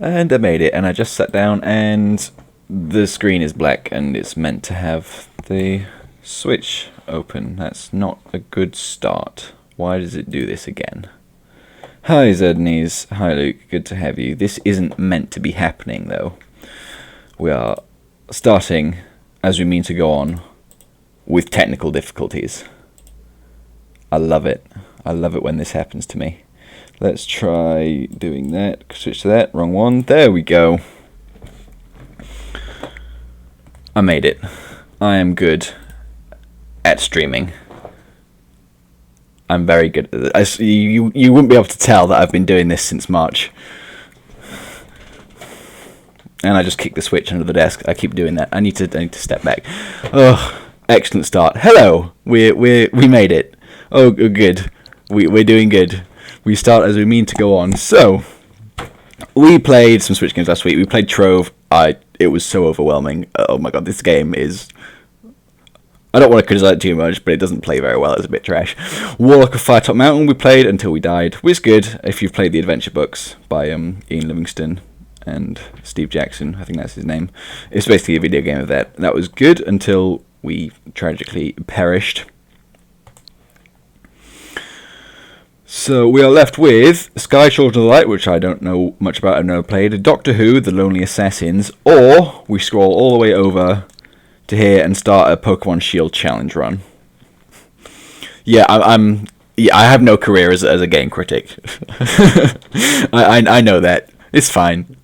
And I made it, and I just sat down, and the screen is black, and it's meant to have the switch open. That's not a good start. Why does it do this again? Hi Zednies, hi Luke, good to have you. This isn't meant to be happening though. We are starting, as we mean to go on, with technical difficulties. I love it. I love it when this happens to me. Let's try doing that. Switch to that. Wrong one. There we go. I made it. I am good at streaming. I'm very good at it. You wouldn't be able to tell that I've been doing this since March. And I just kicked the switch under the desk. I keep doing that. I need to step back. Oh, excellent start. Hello. We made it. Oh, good. We're doing good. We start as we mean to go on. So, we played some Switch games last week. We played Trove. It was so overwhelming. Oh my god, this game is... I don't want to criticize it too much, but it doesn't play very well. It's a bit trash. Warlock of Firetop Mountain we played until we died. Was good if you've played the adventure books by Ian Livingstone and Steve Jackson. I think that's his name. It's basically a video game of that. That was good until we tragically perished. So we are left with Sky Children of the Light, which I don't know much about, I've never played, Doctor Who, The Lonely Assassins, or we scroll all the way over to here and start a Pokemon Shield challenge run. Yeah, I have no career as a game critic. I know that. It's fine.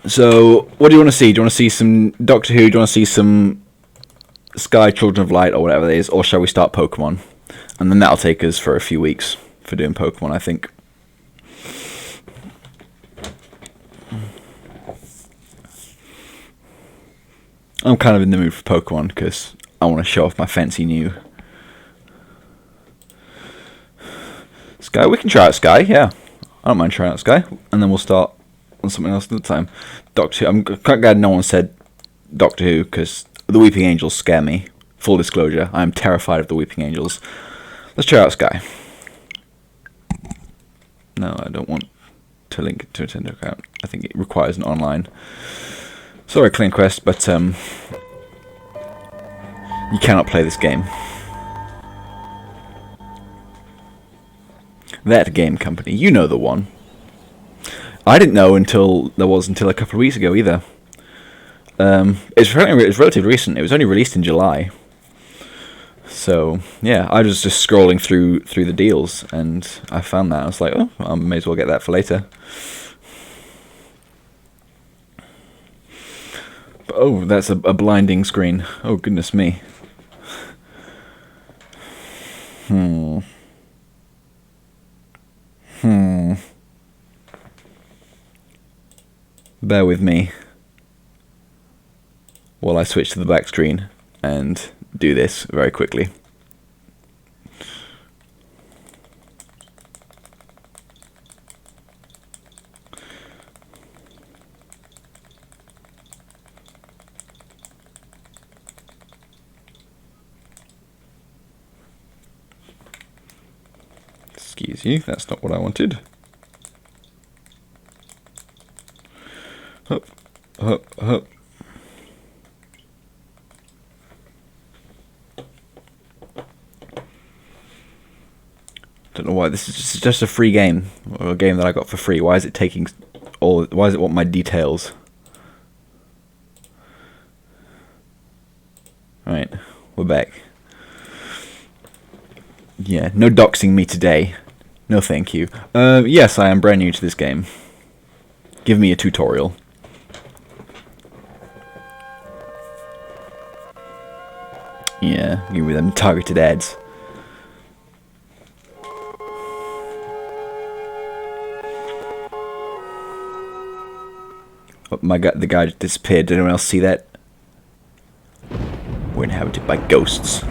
So, what do you want to see? Do you want to see some Doctor Who? Do you want to see some Sky Children of Light or whatever it is? Or shall we start Pokemon? And then that'll take us for a few weeks for doing Pokemon, I think. I'm kind of in the mood for Pokemon because I want to show off my fancy new Sky. We can try out Sky, yeah. I don't mind trying out Sky. And then we'll start on something else another time. Doctor Who. I'm quite glad no one said Doctor Who because the Weeping Angels scare me. Full disclosure, I am terrified of the Weeping Angels. Let's try out Sky. No, I don't want to link it to a Nintendo account. I think it requires an online. Sorry, Clean Quest, but you cannot play this game. That game company, you know the one. I didn't know until a couple of weeks ago either. It's relatively recent. It was only released in July. So yeah, I was just scrolling through the deals, and I found that. I was like, oh, I may as well get that for later. But, oh, that's a blinding screen. Oh goodness me. Bear with me while I switch to the back screen and do this very quickly. Excuse you, that's not what I wanted. Hup, hup, hup. Don't know why this is just a free game, or a game that I got for free. Why is it taking all? Why does it want my details? Right, we're back. Yeah, no doxing me today. No, thank you. Yes, I am brand new to this game. Give me a tutorial. Yeah, give me them targeted ads. Oh my god, the guy just disappeared. Did anyone else see that? We're inhabited by ghosts.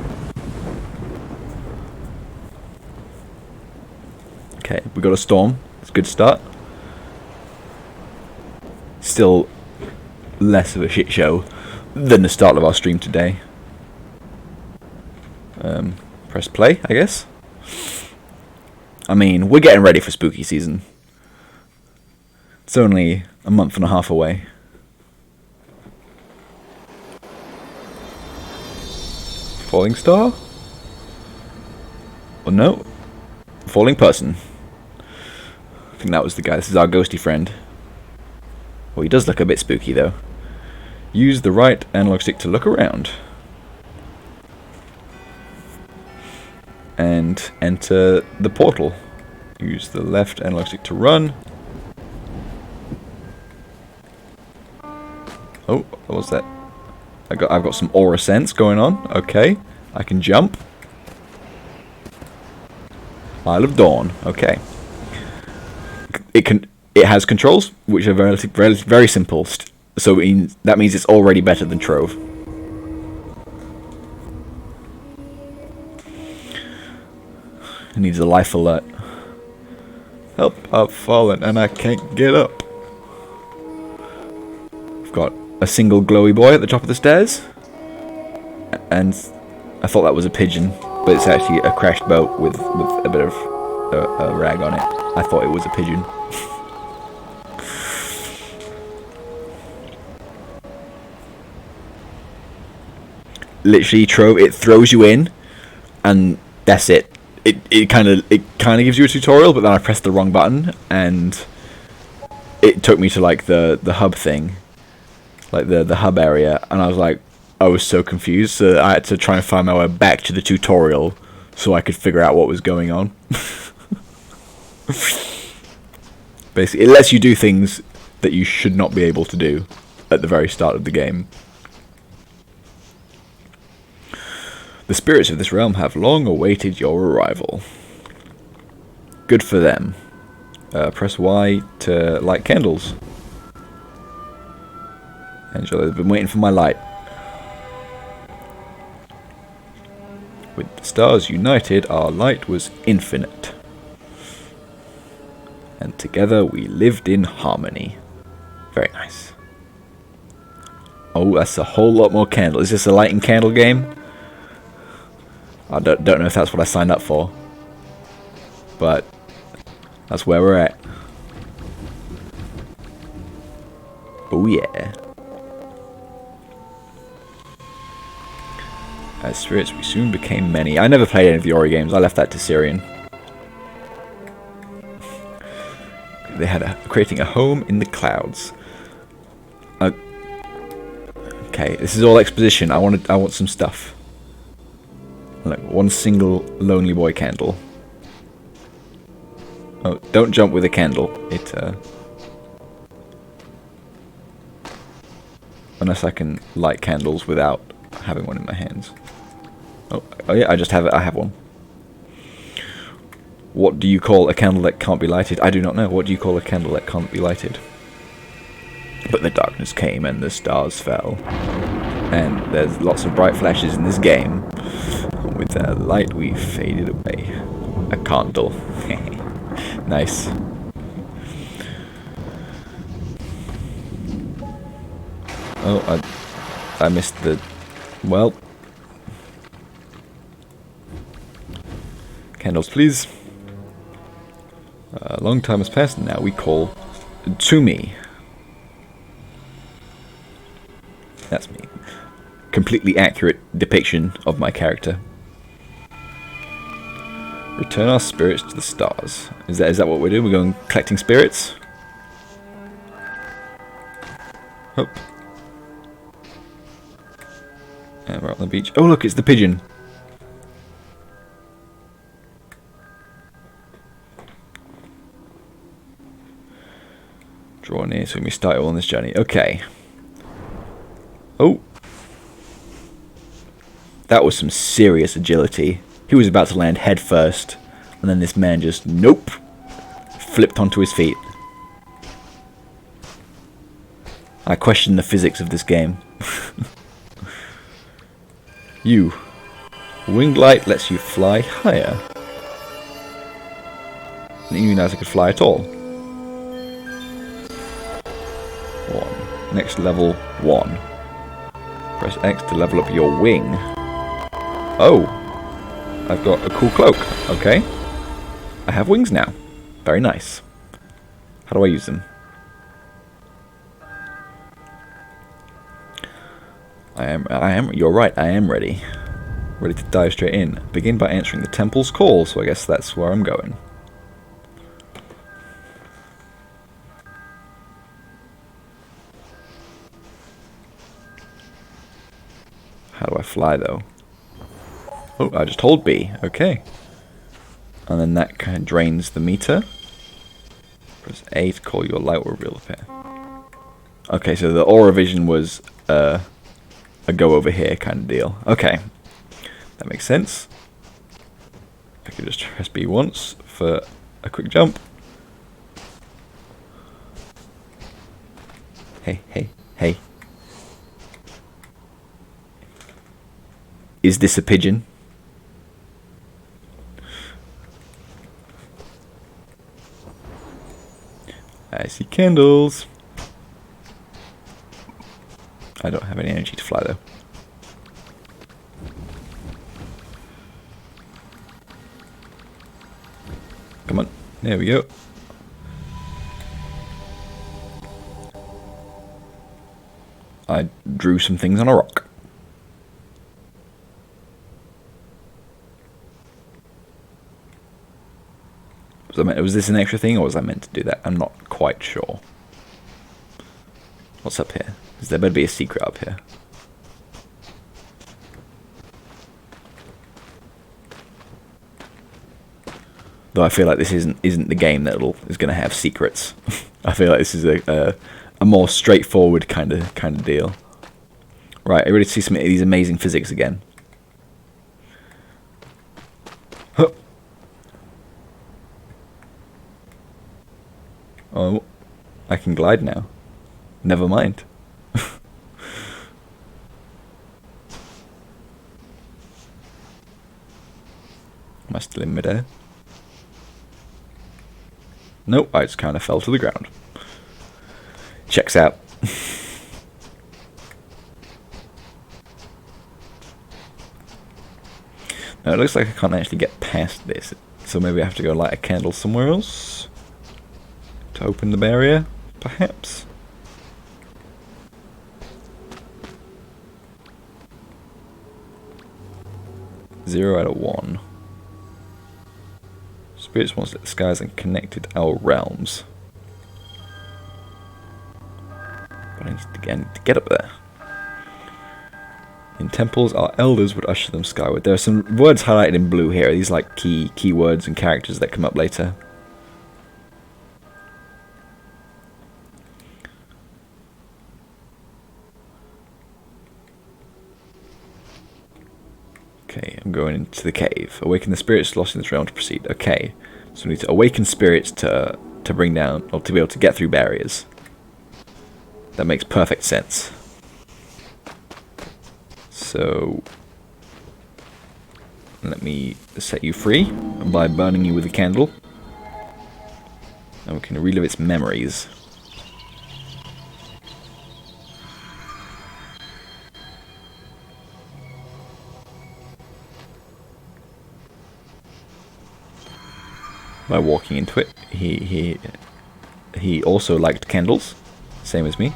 Okay, we got a storm. It's a good start. Still less of a shit show than the start of our stream today. Press play, I guess. I mean, we're getting ready for spooky season. It's only a month and a half away. Falling star? Oh no. Falling person. I think that was the guy. This is our ghosty friend. Well, he does look a bit spooky though. Use the right analog stick to look around. And enter the portal. Use the left analog stick to run. Oh, what was that? I've got some aura sense going on. Okay, I can jump. Isle of Dawn. Okay. It has controls which are very simple. So that means it's already better than Trove. It needs a life alert. Help! I've fallen and I can't get up. I've got a single glowy boy at the top of the stairs, and I thought that was a pigeon, but it's actually a crashed boat with a bit of a rag on it. I thought it was a pigeon. Literally, Trove, it throws you in, and that's it. It kind of gives you a tutorial, but then I pressed the wrong button, and it took me to like the hub thing, like the hub area, and I was so confused, so I had to try and find my way back to the tutorial so I could figure out what was going on. Basically, it lets you do things that you should not be able to do at the very start of the game. The spirits of this realm have long awaited your arrival. Good for them. Press Y to light candles. Angela, they've been waiting for my light. With the stars united, our light was infinite. And together we lived in harmony. Very nice. Oh, that's a whole lot more candle. Is this a lighting candle game? I don't know if that's what I signed up for, but that's where we're at. Oh yeah. As spirits we soon became many. I never played any of the Ori games. I left that to Cyan. They had creating a home in the clouds. Okay, this is all exposition. I want some stuff. Like one single lonely boy candle. Oh, don't jump with a candle. Unless I can light candles without having one in my hands. Oh yeah, I have one. What do you call a candle that can't be lighted? I do not know. What do you call a candle that can't be lighted? But the darkness came and the stars fell. And there's lots of bright flashes in this game. With the light we faded away. A candle. Nice. Oh, I missed the... Well. Candles, please. A long time has passed and now we call to me. That's me. Completely accurate depiction of my character. Return our spirits to the stars. Is that what we're doing? We're going collecting spirits? Hope. And we're on the beach. Oh look, it's the pigeon. Draw near so we may start on this journey. Okay. Oh. That was some serious agility. He was about to land head first, and then this man just, nope, flipped onto his feet. I question the physics of this game. You. Winged light lets you fly higher. I didn't even realize I could fly at all. 1. Next level 1. Press X to level up your wing. Oh. I've got a cool cloak. Okay. I have wings now. Very nice. How do I use them? You're right, I am ready. Ready to dive straight in. Begin by answering the temple's call, so I guess that's where I'm going. How do I fly, though? Oh, I just hold B. Okay. And then that kind of drains the meter. Press A to call your light will reappear. Okay, so the aura vision was a go over here kind of deal. Okay. That makes sense. I could just press B once for a quick jump. Hey, hey, hey. Is this a pigeon? I see candles. I don't have any energy to fly though. Come on, there we go. I drew some things on a rock. Was this an extra thing, or was I meant to do that? I'm not quite sure. What's up here? Because there better be a secret up here. Though I feel like this isn't the game that is going to have secrets. I feel like this is a more straightforward kind of deal. Right, I ready to see some of these amazing physics again. Huh. Oh, I can glide now. Never mind. Am I still in midair? Nope, I just kind of fell to the ground. Checks out. Now it looks like I can't actually get past this, so maybe I have to go light a candle somewhere else to open the barrier, perhaps. Zero out of 1. Spirits once lit the skies and connected our realms. But I need to get up there. In temples, our elders would usher them skyward. There are some words highlighted in blue here. These are like key words and characters that come up later. Okay, I'm going into the cave. Awaken the spirits lost in this realm to proceed. Okay, so we need to awaken spirits to bring down, or to be able to get through barriers. That makes perfect sense. So, let me set you free by burning you with a candle. And we can relive its memories. By walking into it, he also liked candles, same as me.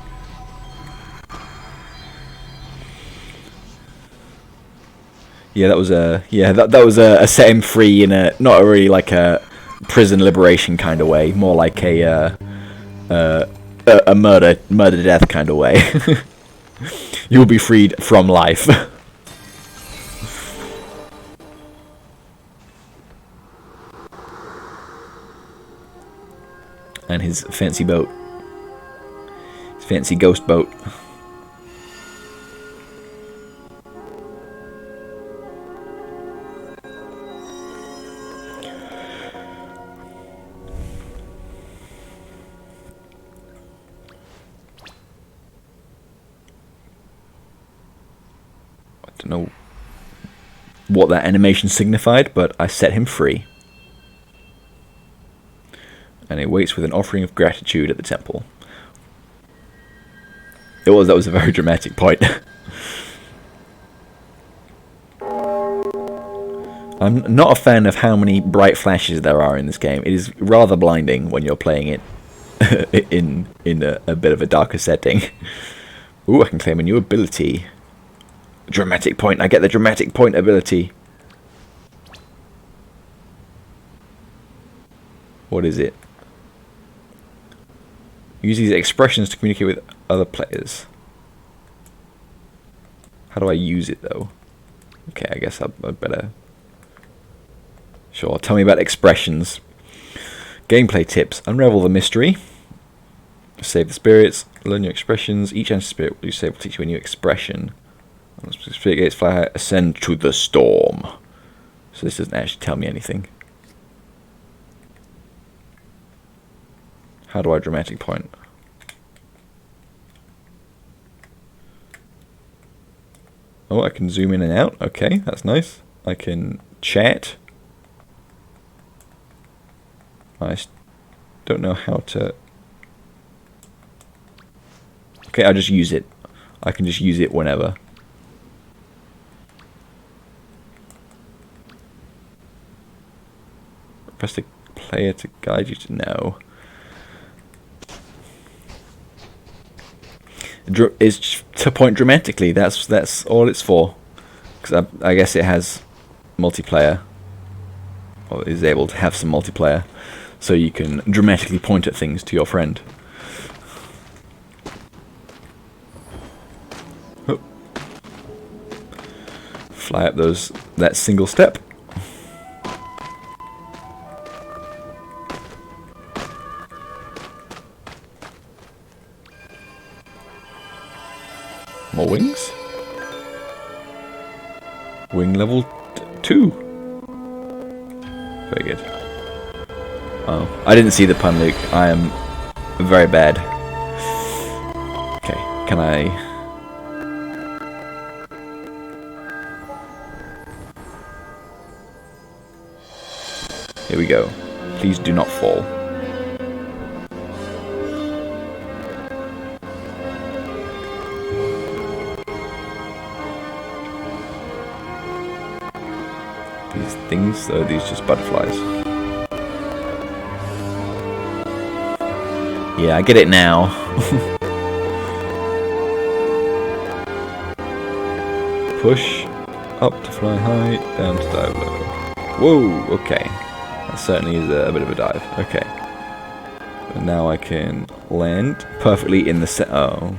Yeah, that was a set him free in a not really like a prison liberation kind of way, more like a murder death kind of way. You'll be freed from life. And his fancy boat. His fancy ghost boat. I don't know what that animation signified, but I set him free. And he waits with an offering of gratitude at the temple. That was a very dramatic point. I'm not a fan of how many bright flashes there are in this game. It is rather blinding when you're playing it in a bit of a darker setting. Ooh, I can claim a new ability. Dramatic point. I get the dramatic point ability. What is it? Use these expressions to communicate with other players. How do I use it though? Okay, I guess I'd better... Sure, tell me about expressions. Gameplay tips. Unravel the mystery. Save the spirits. Learn your expressions. Each spirit you save will teach you a new expression. Spirit gates fly high. Ascend to the storm. So this doesn't actually tell me anything. How do I dramatic point? Oh, I can zoom in and out. Okay, that's nice. I can chat. I don't know how to... Okay, I just use it. I can just use it whenever. Press the player to guide you to know. Is to point dramatically. That's all it's for. Because I guess it has multiplayer, or is able to have some multiplayer, so you can dramatically point at things to your friend. Oh. Fly up that single step. More wings. Wing level 2. Very good. Oh, I didn't see the pun, Luke. I am very bad. Okay, can I... Here we go. Please do not fall. These things, are these just butterflies? Yeah, I get it now. Push up to fly high, down to dive low. Whoa, okay. That certainly is a bit of a dive. Okay. And now I can land perfectly in the center. Oh.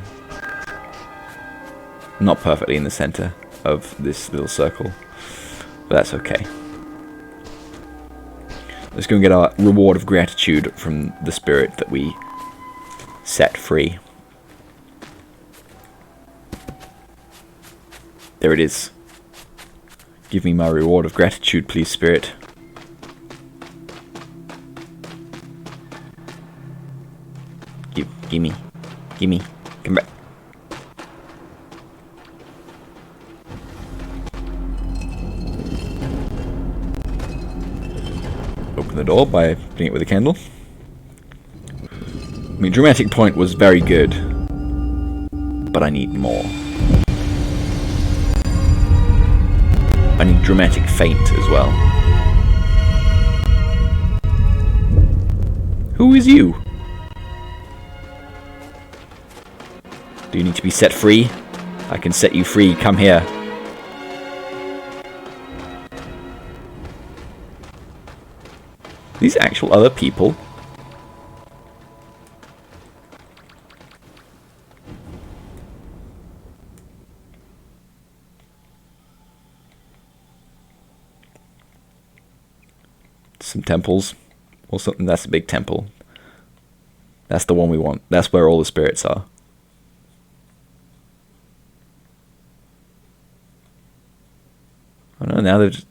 Not perfectly in the center of this little circle. But that's okay. Let's go and get our reward of gratitude from the spirit that we set free. There it is. Give me my reward of gratitude, please, spirit. Gimme. Gimme. Come back. Open the door by hitting it with a candle. I mean, dramatic point was very good, but I need more. I need dramatic feint as well. Who is you? Do you need to be set free? I can set you free. Come here. These actual other people? Some temples or something. That's a big temple. That's the one we want. That's where all the spirits are. Oh no, now they're just...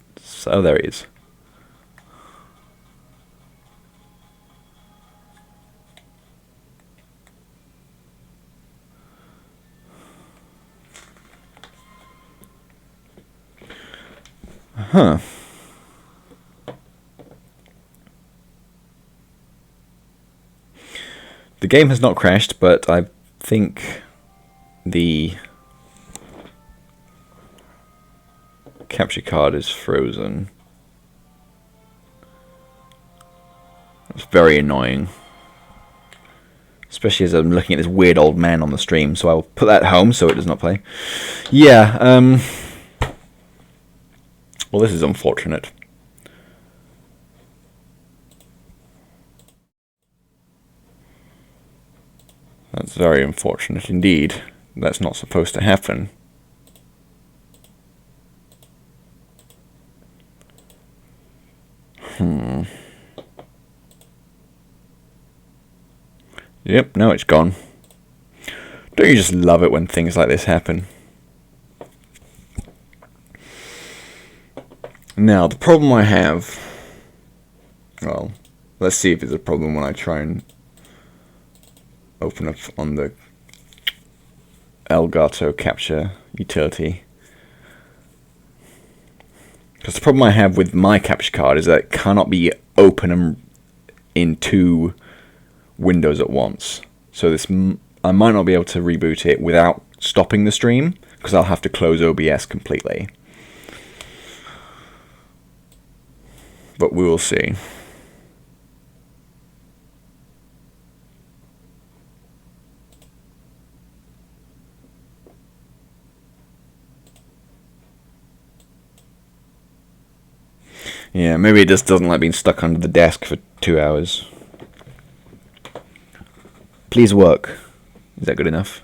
Oh, there he is. Huh. The game has not crashed, but I think the capture card is frozen. It's very annoying. Especially as I'm looking at this weird old man on the stream, so I will put that home so it does not play. Yeah, well, this is unfortunate. That's very unfortunate indeed. That's not supposed to happen. Yep, now it's gone. Don't you just love it when things like this happen? Now, the problem I have... Well, let's see if it's a problem when I try and open up on the Elgato capture utility. Because the problem I have with my capture card is that it cannot be open in two windows at once. So this, I might not be able to reboot it without stopping the stream, because I'll have to close OBS completely. But we will see. Yeah, maybe it just doesn't like being stuck under the desk for 2 hours. Please work. Is that good enough?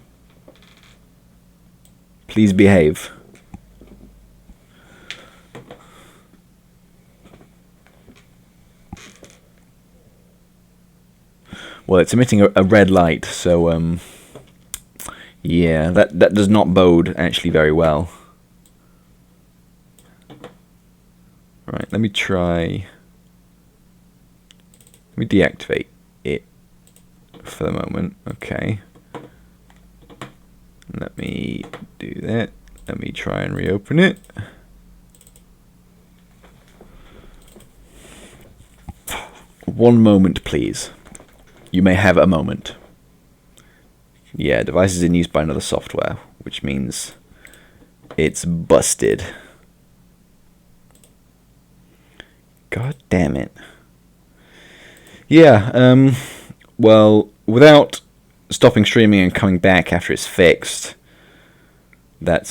Please behave. Well, it's emitting a red light, so yeah, that does not bode actually very well. Right, let me deactivate it for the moment. Okay. Let me do that. Let me try and reopen it. One moment, please. You may have a moment. Yeah, device is in use by another software, which means it's busted. God damn it. Yeah, well, without stopping streaming and coming back after it's fixed, that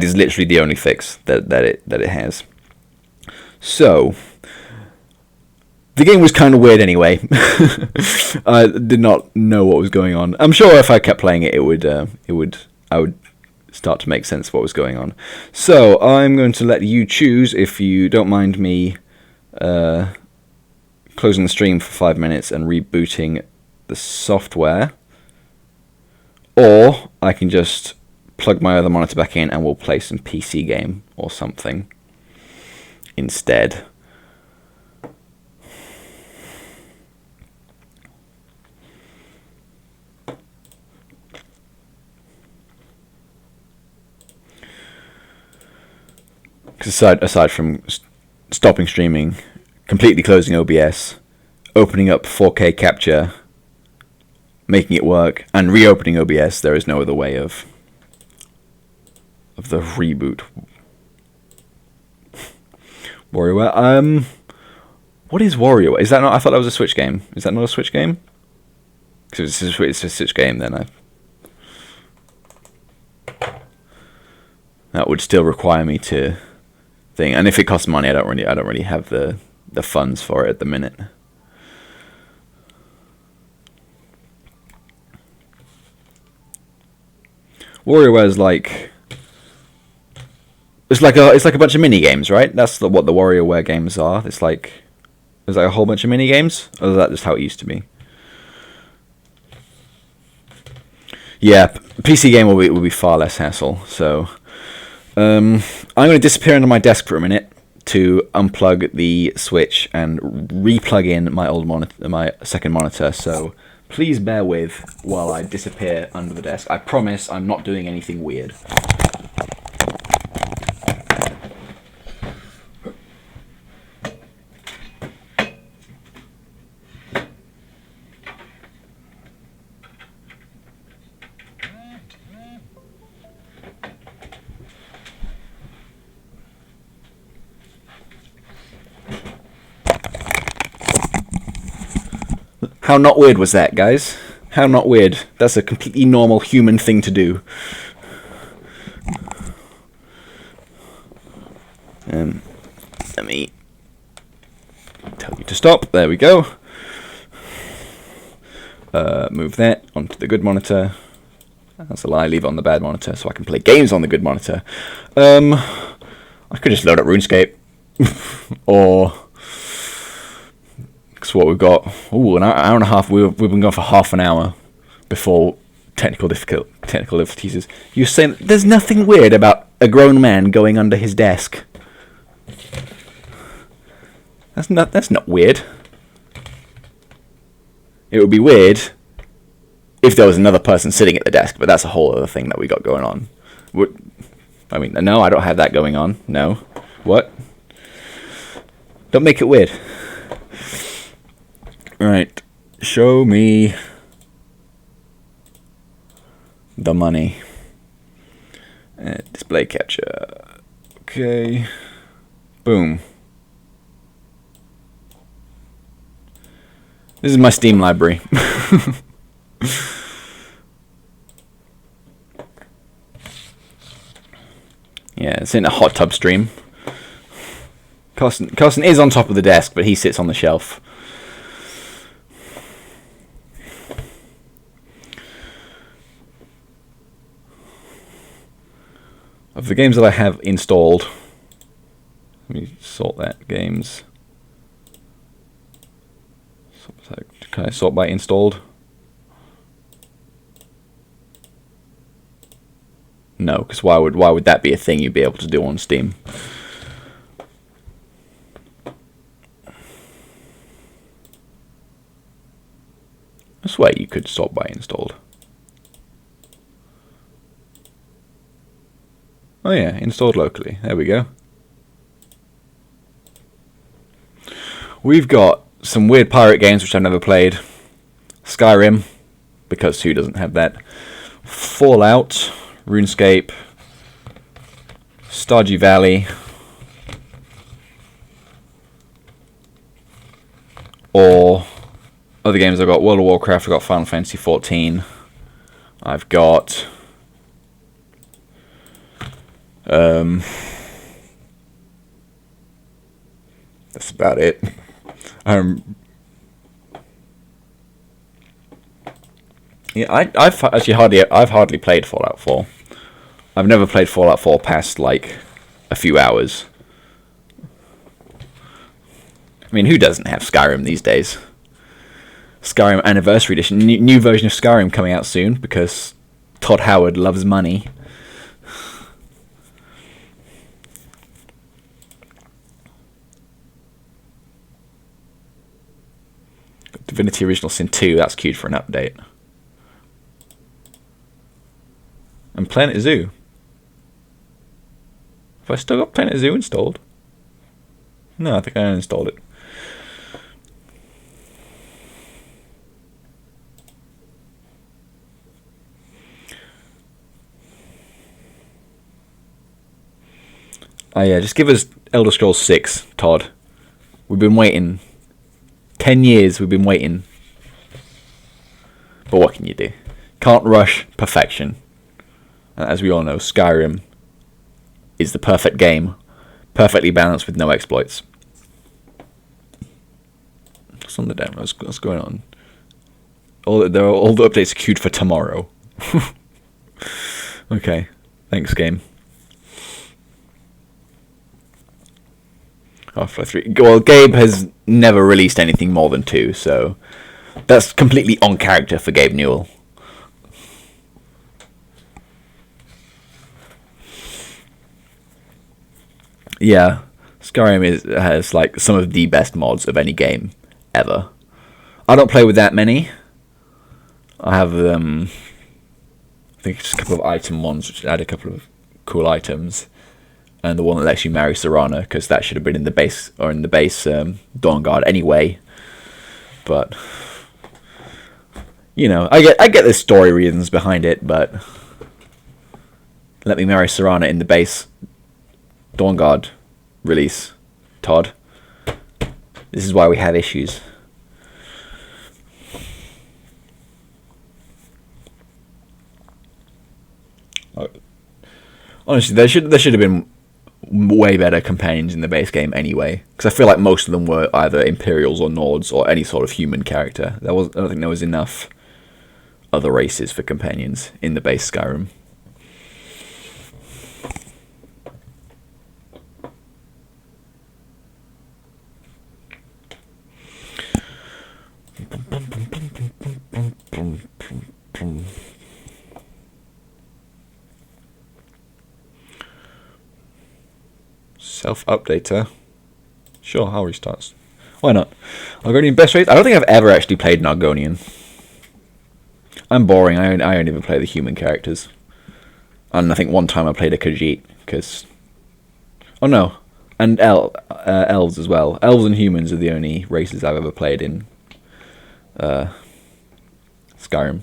is literally the only fix that it has. So the game was kind of weird anyway. I did not know what was going on. I'm sure if I kept playing it, I would start to make sense of what was going on. So I'm going to let you choose, if you don't mind me closing the stream for 5 minutes and rebooting the software, or I can just plug my other monitor back in and we'll play some PC game or something instead. Because aside from stopping streaming, completely closing OBS, opening up 4K capture, making it work, and reopening OBS, there is no other way of the reboot. WarioWare. What is WarioWare? Is that not? I thought that was a Switch game. Is that not a Switch game? Because if it's a Switch game, then that would still require me to think. And if it costs money, I don't really have the funds for it at the minute. WarioWare is like it's like a bunch of mini games, right? That's what the WarioWare games are. It's like a whole bunch of mini games, or is that just how it used to be? Yeah, PC game will be far less hassle. So I'm going to disappear under my desk for a minute to unplug the Switch and re-plug in my old monitor, my second monitor. So please bear with while I disappear under the desk. I promise I'm not doing anything weird. How not weird was that, guys? How not weird? That's a completely normal human thing to do. Let me tell you to stop. There we go. Move that onto the good monitor. That's a lie. Leave it on the bad monitor so I can play games on the good monitor. I could just load up RuneScape. Or... That's what we've got. Ooh, an hour and a half. We've been going for half an hour before technical difficulties. You're saying there's nothing weird about a grown man going under his desk. That's not weird. It would be weird if there was another person sitting at the desk, but that's a whole other thing that we got going on. I mean, no, I don't have that going on. No. What? Don't make it weird. Right. Show me the money. Display capture. Okay. Boom. This is my Steam library. Yeah, it's in a hot tub stream. Carson is on top of the desk, but he sits on the shelf. Of the games that I have installed, let me sort that. Games. Can I sort by installed? No, because why would that be a thing you'd be able to do on Steam? I swear you could sort by installed. Oh yeah, installed locally. There we go. We've got some weird pirate games which I've never played. Skyrim, because who doesn't have that? Fallout, RuneScape, Stardew Valley, or other games I've got World of Warcraft, I've got Final Fantasy 14, I've got that's about it. Yeah, I've hardly played Fallout 4. I've never played Fallout 4 past like a few hours. I mean, who doesn't have Skyrim these days? Skyrim Anniversary Edition, new version of Skyrim coming out soon because Todd Howard loves money. Divinity Original Sin 2, that's queued for an update. And Planet Zoo. Have I still got Planet Zoo installed? No, I think I uninstalled it. Oh yeah, just give us Elder Scrolls 6, Todd. We've been waiting. 10 years we've been waiting. But what can you do? Can't rush perfection. As we all know, Skyrim is the perfect game. Perfectly balanced with no exploits. What's on the demo? What's going on? All the updates are queued for tomorrow. Okay. Thanks, game. Half-Life 3. Well, Gabe has never released anything more than 2, so that's completely on character for Gabe Newell. Yeah, Skyrim has like some of the best mods of any game ever. I don't play with that many. I have I think just a couple of item ones which add a couple of cool items. And the one that lets you marry Serana, because that should have been in the base Dawnguard anyway. But you know, I get the story reasons behind it, but let me marry Serana in the base Dawnguard release, Todd. This is why we have issues. Honestly, there should have been way better companions in the base game anyway, because I feel like most of them were either Imperials or Nords or any sort of human character. I don't think there was enough other races for companions in the base Skyrim. Self-updater. Sure, I'll restart. Why not? Argonian best race? I don't think I've ever actually played an Argonian. I'm boring. I only ever play the human characters. And I think one time I played a Khajiit, because... Oh no. And elves as well. Elves and humans are the only races I've ever played in Skyrim.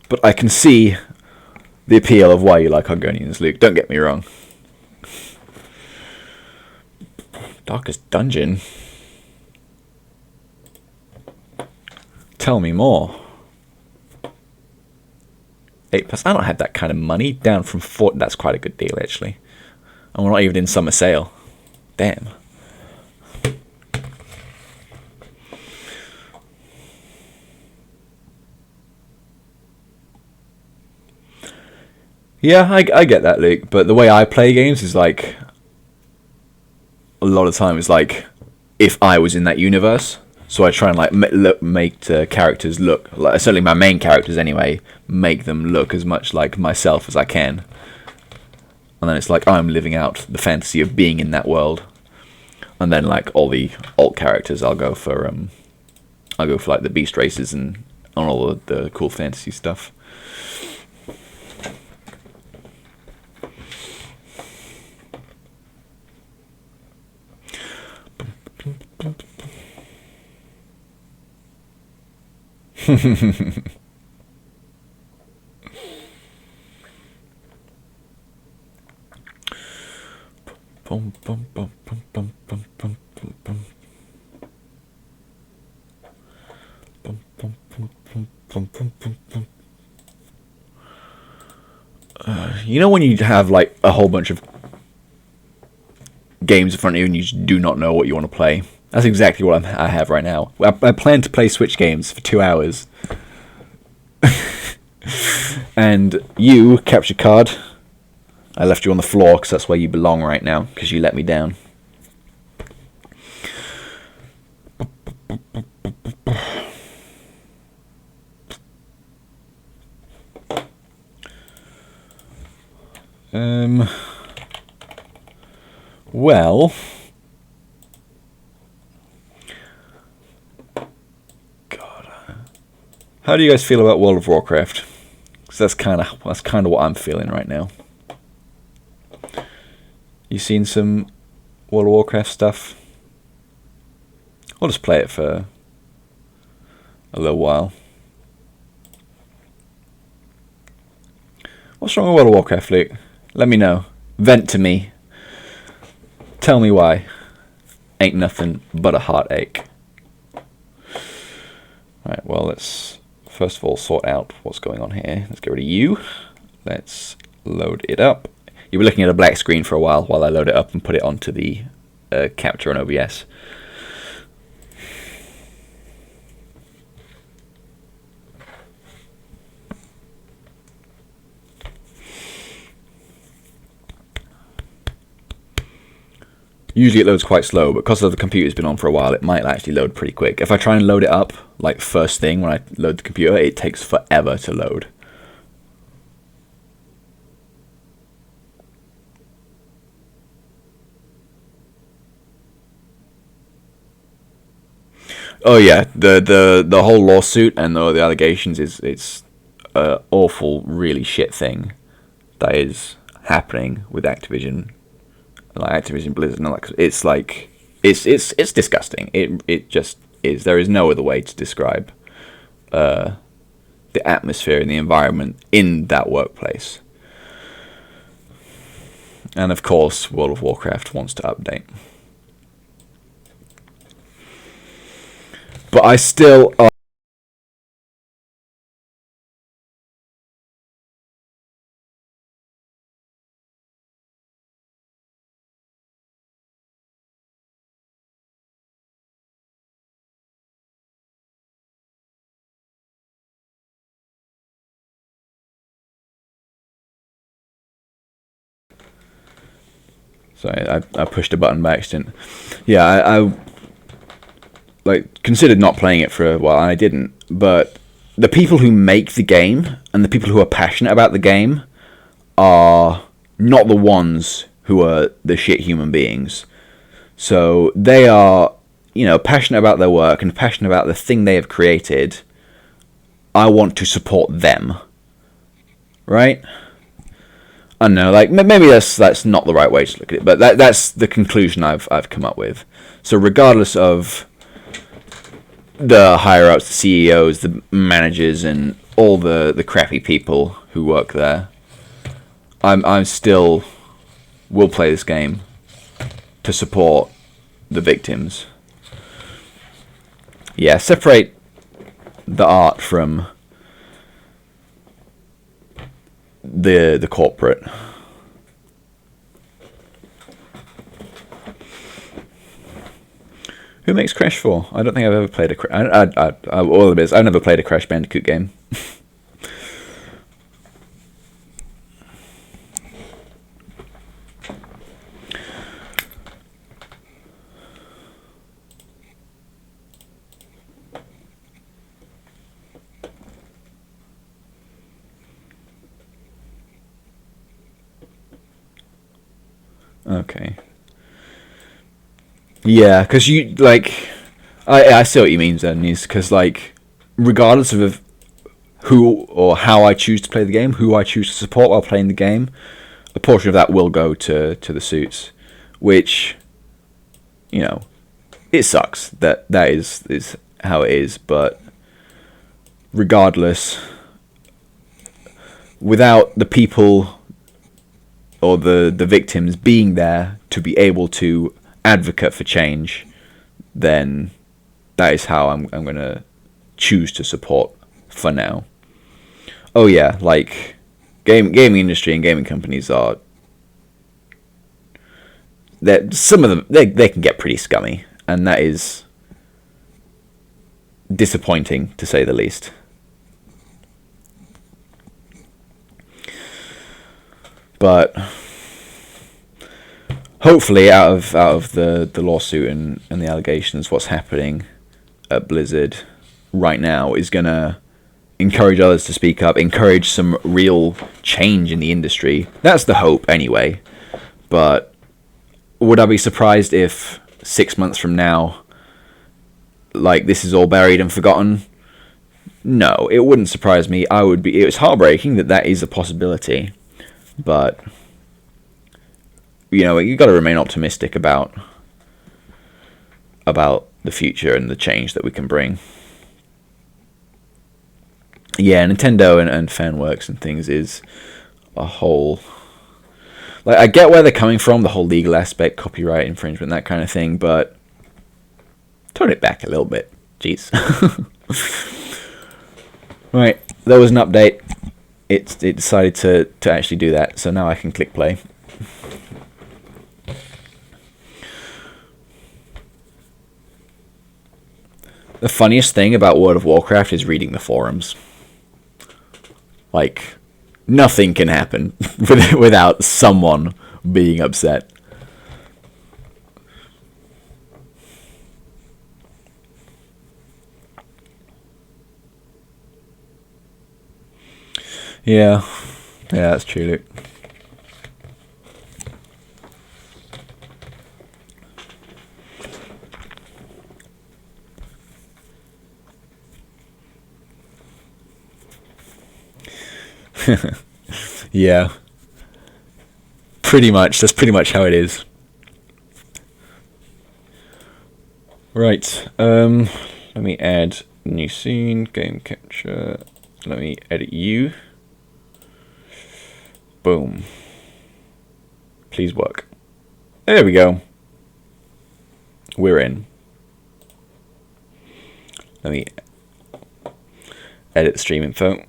But I can see the appeal of why you like Argonians, Luke. Don't get me wrong. Darkest Dungeon? Tell me more. 8+. I don't have that kind of money. Down from 4. That's quite a good deal, actually. And we're not even in summer sale. Damn. Yeah, I get that, Luke. But the way I play games is like... A lot of time it's like... If I was in that universe... So I try and like make the characters look... like certainly my main characters anyway... Make them look as much like myself as I can. And then it's like I'm living out the fantasy of being in that world. And then like all the alt characters I'll go for... I'll go for like the beast races and all the cool fantasy stuff. You know when you have like a whole bunch of games in front of you and you just do not know what you want to play? That's exactly what I have right now. I plan to play Switch games for 2 hours. And you, Capture Card, I left you on the floor because that's where you belong right now, because you let me down. Well... How do you guys feel about World of Warcraft? Because that's kind of what I'm feeling right now. You seen some World of Warcraft stuff? I'll just play it for a little while. What's wrong with World of Warcraft, Luke? Let me know. Vent to me. Tell me why. Ain't nothing but a heartache. Right, well, let's first of all sort out what's going on here. Let's get rid of you. Let's load it up. You'll be looking at a black screen for a while I load it up and put it onto the capture on OBS. Usually it loads quite slow, but because the computer's been on for a while, it might actually load pretty quick. If I try and load it up, like first thing when I load the computer, it takes forever to load. Oh yeah, the whole lawsuit and the allegations it's an awful, really shit thing that is happening with Activision. Like Activision Blizzard, and it's disgusting. It just is. There is no other way to describe the atmosphere and the environment in that workplace. And of course, World of Warcraft wants to update. But I still... Sorry, I pushed a button by accident. Yeah, I like considered not playing it for a while, and I didn't. But the people who make the game and the people who are passionate about the game are not the ones who are the shit human beings. So they are, passionate about their work and passionate about the thing they have created. I want to support them, right? I don't know, like maybe that's not the right way to look at it, but that's the conclusion I've come up with. So regardless of the higher ups, the CEOs, the managers, and all the crappy people who work there, I'm still will play this game to support the victims. Yeah, separate the art from the corporate. Who makes Crash 4? I don't think I've ever played a Crash. All of it is, I've never played a Crash Bandicoot game. Okay. Yeah, because you, like... I see what you mean, then, is because, like, regardless of who or how I choose to play the game, who I choose to support while playing the game, a portion of that will go to the suits, which, it sucks. That is how it is, but regardless, without the people or the victims being there to be able to advocate for change, then that is how I'm going to choose to support for now. Oh yeah, like gaming industry and gaming companies are, that some of them they can get pretty scummy, and that is disappointing to say the least. But hopefully, out of the lawsuit and the allegations, what's happening at Blizzard right now is going to encourage others to speak up, encourage some real change in the industry. That's the hope, anyway. But would I be surprised if 6 months from now, like, this is all buried and forgotten? No, it wouldn't surprise me. It's heartbreaking that is a possibility. But, you've got to remain optimistic about the future and the change that we can bring. Yeah, Nintendo and FanWorks and things is a whole... Like, I get where they're coming from, the whole legal aspect, copyright infringement, that kind of thing, but tone it back a little bit. Jeez. Right, there was an update. It decided to actually do that, so now I can click play. The funniest thing about World of Warcraft is reading the forums. Like, nothing can happen without someone being upset. Yeah, that's true, Luke. Yeah. Pretty much. That's pretty much how it is. Right. Let me add new scene, game capture. Let me edit you. Boom. Please work. There we go. We're in. Let me edit the stream info.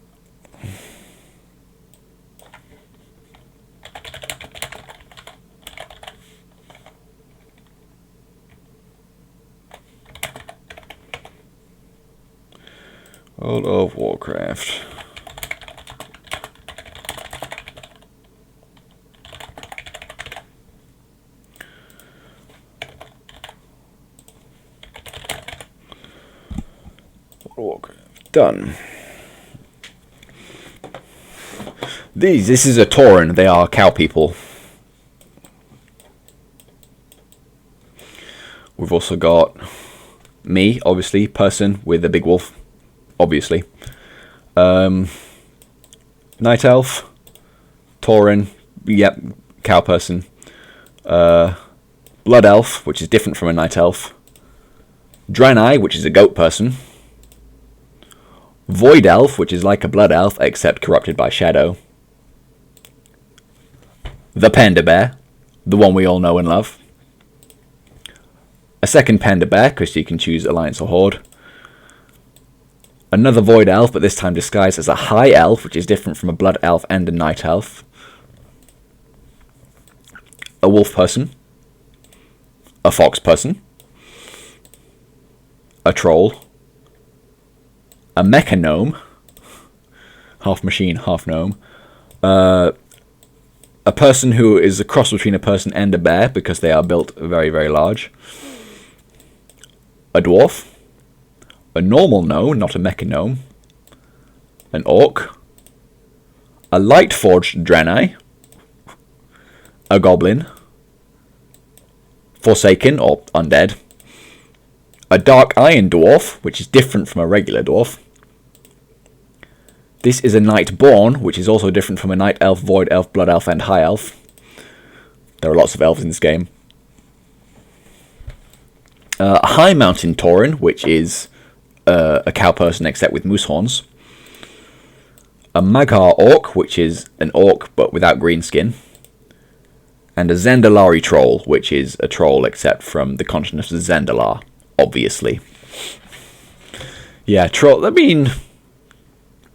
World of Warcraft. Warcraft. Done. This is a Tauren. They are cow people. We've also got me, obviously, person with a big wolf. Obviously. Night Elf. Tauren. Yep. Cow person. Blood Elf, which is different from a Night Elf. Draenei, which is a goat person. Void Elf, which is like a Blood Elf, except corrupted by shadow. The Panda Bear, the one we all know and love. A second Panda Bear, because you can choose Alliance or Horde. Another Void Elf, but this time disguised as a High Elf, which is different from a Blood Elf and a Night Elf. A Wolf person. A Fox person. A Troll. A Mecha Gnome. Half machine, half gnome. A person who is a cross between a person and a bear, because they are built very, very large. A Dwarf. A normal gnome, not a mecha gnome. An orc. A light-forged Draenei. A goblin. Forsaken, or undead. A dark iron dwarf, which is different from a regular dwarf. This is a Nightborn, which is also different from a Night Elf, Void Elf, Blood Elf, and High Elf. There are lots of elves in this game. A High Mountain Tauren, which is a cow person except with moose horns. A Mag'har Orc, which is an orc but without green skin. And a Zendalari Troll, which is a troll except from the continent of Zendalar, obviously. Yeah, troll, I mean...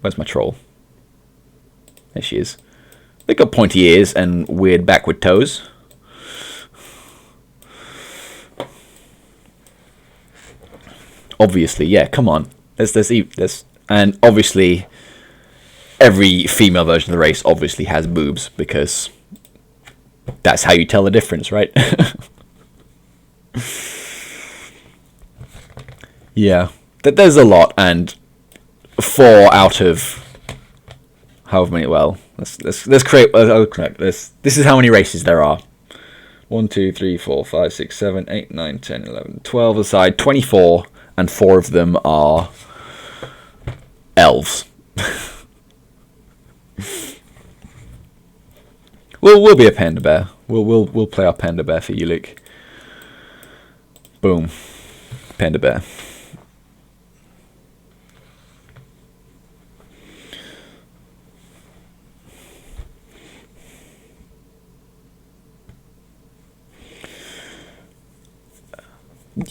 Where's my troll? There she is. They've got pointy ears and weird backward toes. Obviously, yeah, come on. There's and obviously every female version of the race obviously has boobs, because that's how you tell the difference, right? Yeah. There's a lot, and 4 out of however many, well, let's create this is how many races there are. 1, 2, 3, 4, 5, 6, 7, 8, 9, 10, 11, 12 aside, 24. And 4 of them are elves. We'll be a panda bear. We'll play our panda bear for you, Luke. Boom, panda bear.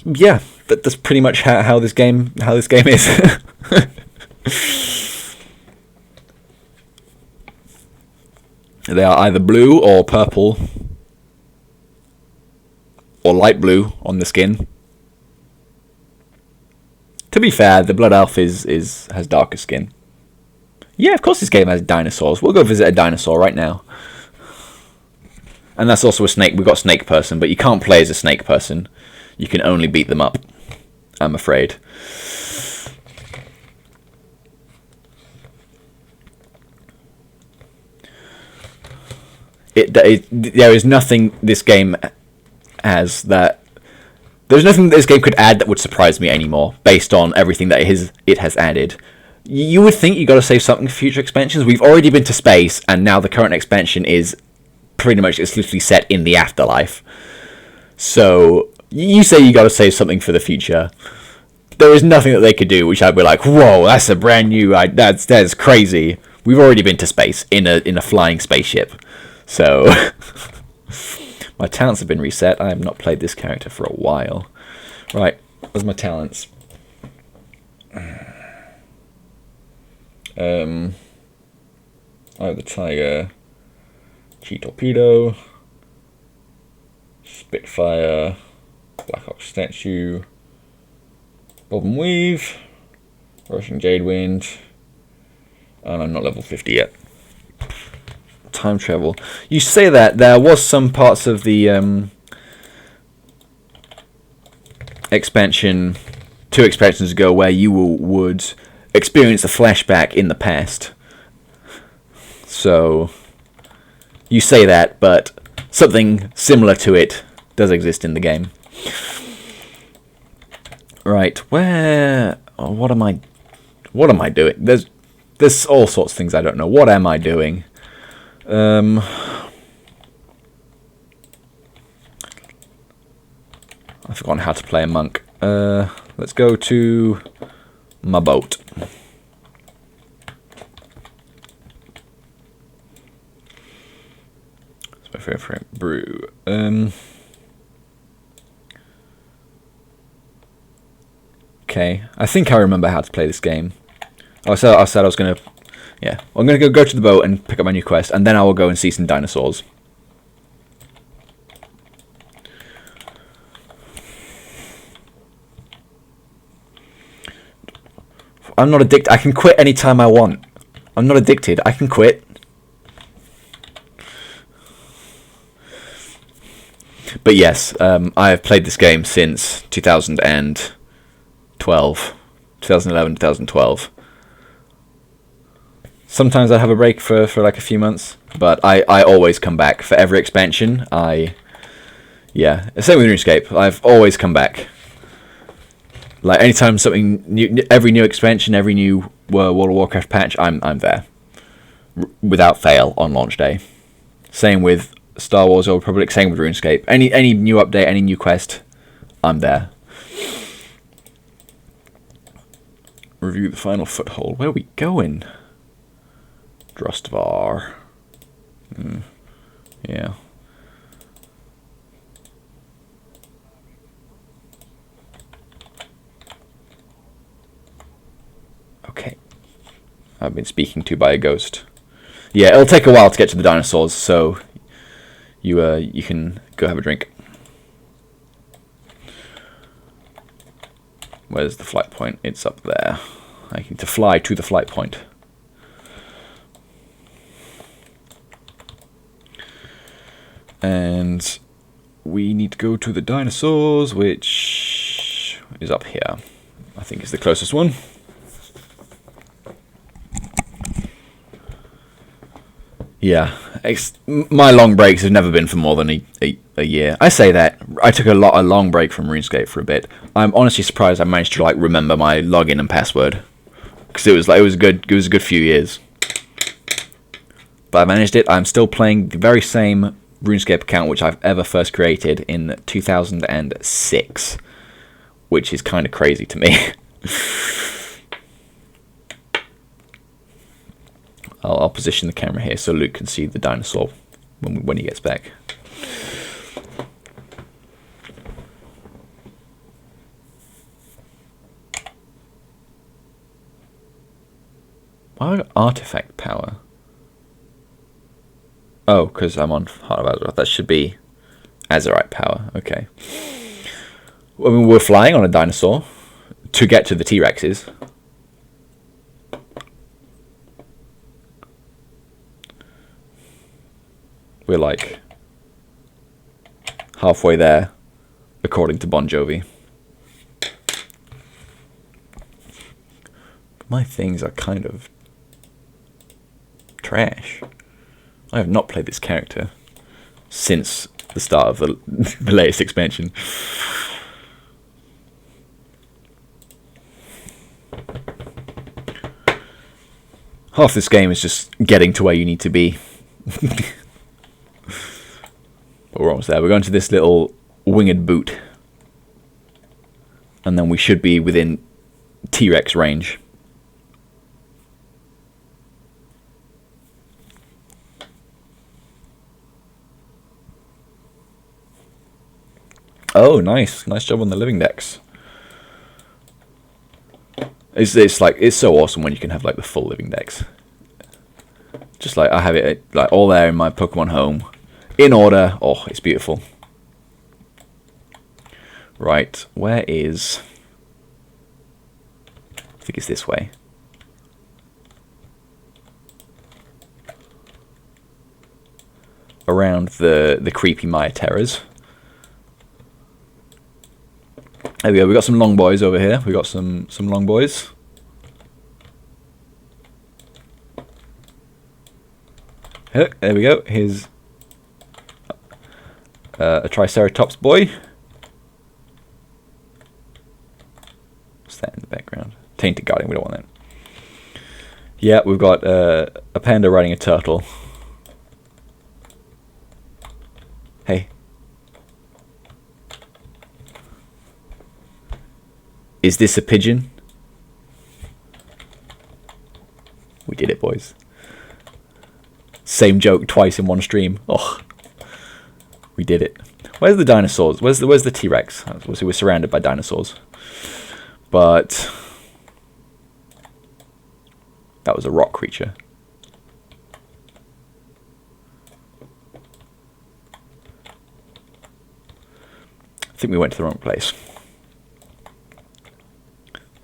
Yeah, that's pretty much how this game is. They are either blue or purple or light blue on the skin. To be fair, the Blood Elf has darker skin. Yeah, of course this game has dinosaurs. We'll go visit a dinosaur right now. And that's also a snake. We've got snake person, but you can't play as a snake person. You can only beat them up, I'm afraid. There is nothing this game has that... There's nothing that this game could add that would surprise me anymore, based on everything that it has added. You would think you got to save something for future expansions. We've already been to space, and now the current expansion is pretty much exclusively set in the afterlife. So... You say you got to save something for the future. There is nothing that they could do which I'd be like, whoa, that's a brand new... That's crazy. We've already been to space in a flying spaceship. So, my talents have been reset. I have not played this character for a while. Right, where's my talents? I have the Tiger, Chi Torpedo, Spitfire, Black Ox Statue, Bob and Weave, Rushing Jadewind, and I'm not level 50 yet. Time travel. You say that there was some parts of the expansion, 2 expansions ago, where you would experience a flashback in the past. So you say that, but something similar to it does exist in the game. Right, where? Oh, what am I doing? There's all sorts of things I don't know. What am I doing? I've forgotten how to play a monk. Let's go to my boat. That's my favorite brew. Okay, I think I remember how to play this game. I said I was gonna. Yeah, I'm gonna go to the boat and pick up my new quest, and then I will go and see some dinosaurs. I'm not addicted. I can quit anytime I want. I'm not addicted. I can quit. But yes, I have played this game since 2011, 2012. Sometimes I have a break for like a few months, but I always come back for every expansion. Yeah, same with RuneScape. I've always come back. Like anytime something new, every new expansion, every new World of Warcraft patch, I'm there, without fail on launch day. Same with Star Wars Old Republic. Same with RuneScape. Any new update, any new quest, I'm there. Review the final foothold. Where are we going? Drustvar. Yeah. Okay. I've been speaking to by a ghost. Yeah, it'll take a while to get to the dinosaurs, so you can go have a drink. Where's the flight point? It's up there. I need to fly to the flight point. And we need to go to the dinosaurs, which is up here. I think is the closest one. Yeah, my long breaks have never been for more than a year. I say that. I took a long break from RuneScape for a bit. I'm honestly surprised I managed to remember my login and password, because it was a good few years. But I managed it. I'm still playing the very same RuneScape account which I've ever first created in 2006, which is kind of crazy to me. I'll position the camera here so Luke can see the dinosaur when he gets back. Why have I got artifact power? Oh, because I'm on Heart of Azeroth. That should be Azerite power. Okay. I mean, we're flying on a dinosaur to get to the T-Rexes. We're like halfway there, according to Bon Jovi. My things are kind of trash. I have not played this character since the start of the latest expansion. Half this game is just getting to where you need to be. But we're almost there. We're going to this little winged boot. And then we should be within T-Rex range. Oh, nice. Nice job on the living decks. It's like, it's so awesome when you can have like the full living decks. Just like I have it like all there in my Pokemon home, in order. Oh, it's beautiful. Right, where is? I think it's this way. Around the creepy Maya Terrors. There we go. We got some long boys over here. We got some long boys. There we go. Here's a Triceratops boy. What's that in the background? Tainted Guardian. We don't want that. Yeah, we've got a panda riding a turtle. Hey. Is this a pigeon? We did it, boys. Same joke twice in one stream. Oh, we did it. Where's the dinosaurs? Where's the T-Rex? Obviously, we're surrounded by dinosaurs. But that was a rock creature. I think we went to the wrong place.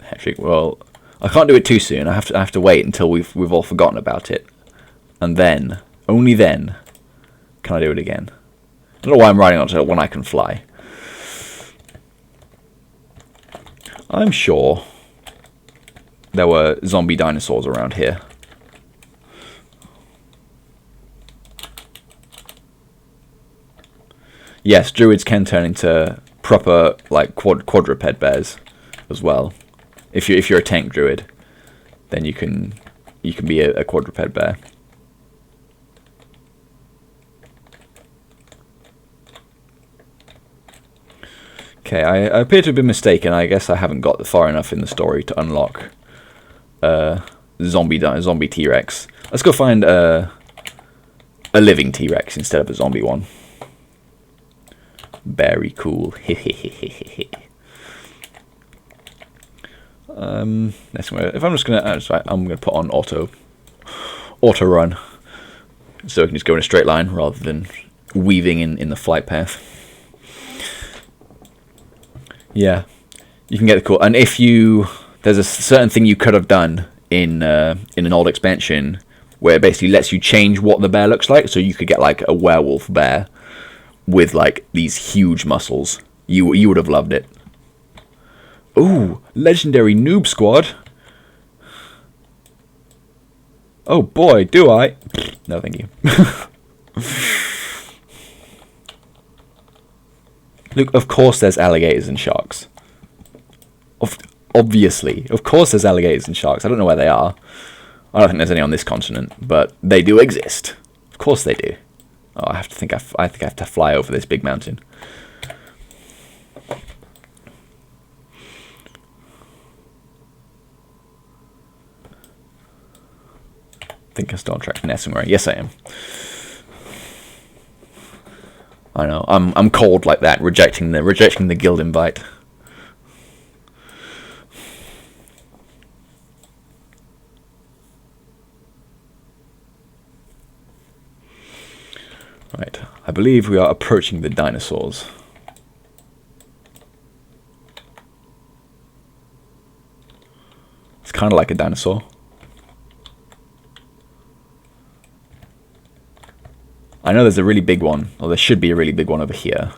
Actually, well, I can't do it too soon. I have to wait until we've all forgotten about it, and then, only then, can I do it again. I don't know why I'm riding onto it when I can fly. I'm sure there were zombie dinosaurs around here. Yes, druids can turn into proper like quadruped bears as well. If you're a tank druid, then you can be a quadruped bear. Okay, I appear to have been mistaken. I guess I haven't got far enough in the story to unlock zombie T-Rex. Let's go find a living T-Rex instead of a zombie one. Very cool. If I'm just gonna, I'm gonna put on auto run, so I can just go in a straight line rather than weaving in the flight path. Yeah, you can get the cool. And if there's a certain thing you could have done in an old expansion where it basically lets you change what the bear looks like, so you could get like a werewolf bear with like these huge muscles. You would have loved it. Ooh, legendary noob squad. Oh boy, do I? No, thank you. Look, of course there's alligators and sharks. Obviously, of course there's alligators and sharks. I don't know where they are. I don't think there's any on this continent, but they do exist. Of course they do. Oh, I think I have to fly over this big mountain. I think I'm still on track for Nessimura. Yes, I am. I know. I'm cold like that, rejecting the guild invite. Right. I believe we are approaching the dinosaurs. It's kind of like a dinosaur. I know there's a really big one, or there should be a really big one over here.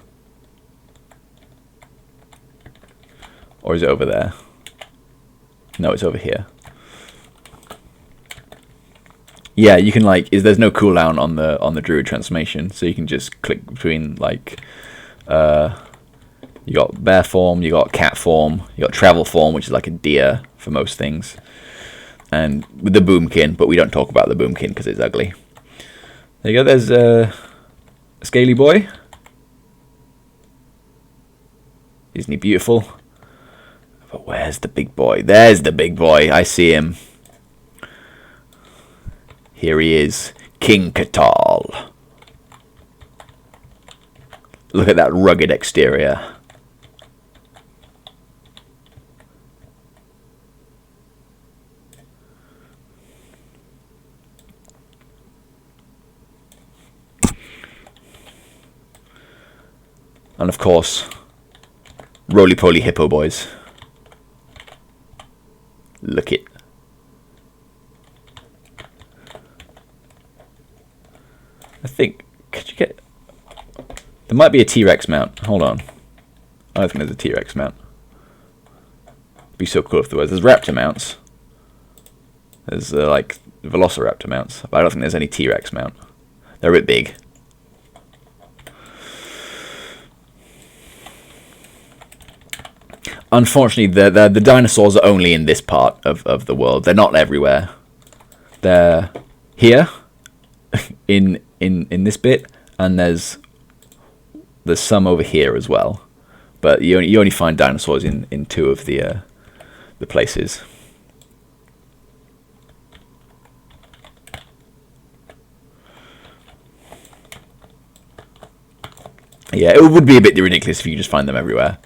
Or is it over there? No, it's over here. Yeah, you can like, there's no cooldown on the druid transformation, so you can just click between like, you got bear form, you got cat form, you got travel form, which is like a deer for most things, and with the boomkin, but we don't talk about the boomkin because it's ugly. There you go, there's a scaly boy. Isn't he beautiful? But where's the big boy? There's the big boy, I see him. Here he is, King Katal. Look at that rugged exterior. And of course, roly-poly hippo boys. Look it. I think, could you get... There might be a T-Rex mount. Hold on. I don't think there's a T-Rex mount. It'd be so cool if there was. There's raptor mounts. There's like velociraptor mounts. But I don't think there's any T-Rex mount. They're a bit big. Unfortunately, the dinosaurs are only in this part of the world. They're not everywhere. They're here, in this bit, and there's some over here as well. But you only find dinosaurs in two of the places. Yeah, it would be a bit ridiculous if you could just find them everywhere.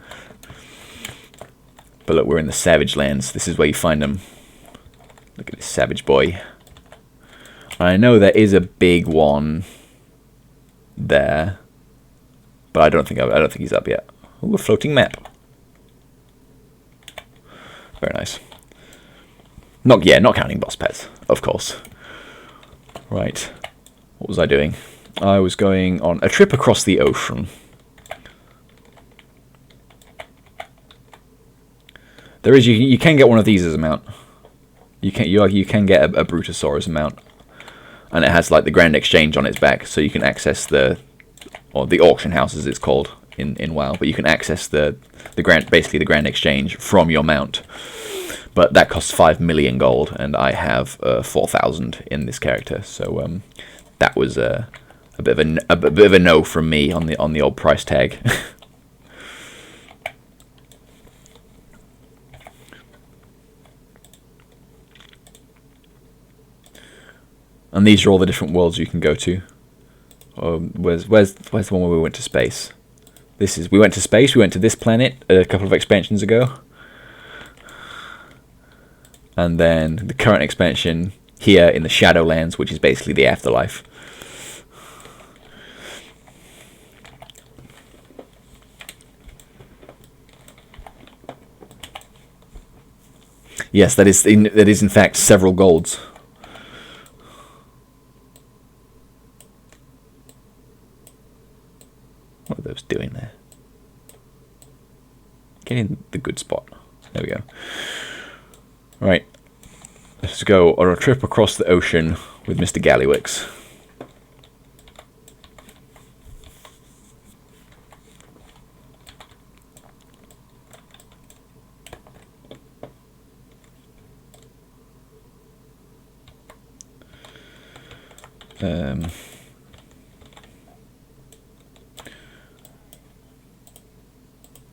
But look, we're in the Savage Lands. This is where you find them. Look at this savage boy. I know there is a big one there, but I don't think he's up yet. Ooh, a floating map. Very nice. Not counting boss pets, of course. Right. What was I doing? I was going on a trip across the ocean. There is you can get one of these as a mount. You can get a Brutosaurus mount, and it has like the Grand Exchange on its back, so you can access the auction house as it's called in WoW. But you can access basically the Grand Exchange from your mount. But that costs 5 million gold, and I have 4,000 in this character, so that was a bit of a no from me on the old price tag. And these are all the different worlds you can go to. Where's the one where we went to space? We went to space. We went to this planet a couple of expansions ago, and then the current expansion here in the Shadowlands, which is basically the afterlife. Yes, that is in fact several golds. What are those doing there? Get in the good spot. There we go. Right. Let's go on a trip across the ocean with Mr. Gallywix.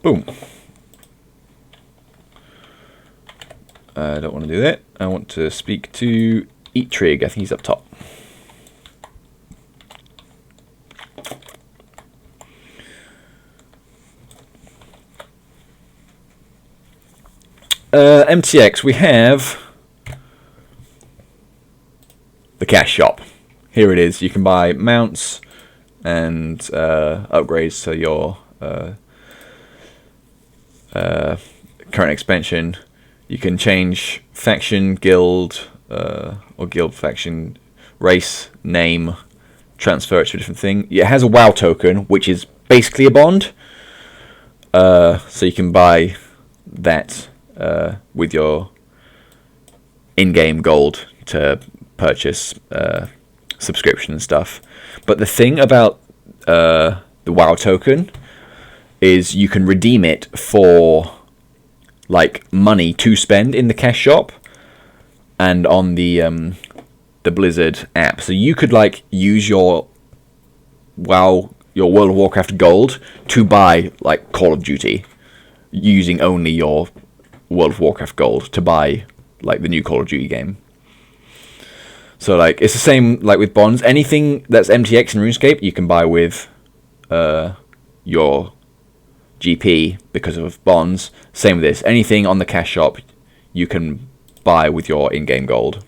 Boom. I don't want to do that. I want to speak to Eatrig. I think he's up top. MTX, we have the cash shop. Here it is. You can buy mounts and upgrades to your current expansion. You can change faction, guild, or guild, faction, race, name, transfer it to a different thing. It has a WoW token, which is basically a bond. So you can buy that with your in-game gold to purchase subscription and stuff. But the thing about the WoW token is you can redeem it for like money to spend in the cash shop and on the Blizzard app. So you could like use your World of Warcraft gold to buy like Call of Duty, using only your World of Warcraft gold to buy like the new Call of Duty game. So like it's the same like with bonds. Anything that's MTX and RuneScape you can buy with your GP because of bonds. Same with this. Anything on the cash shop you can buy with your in-game gold.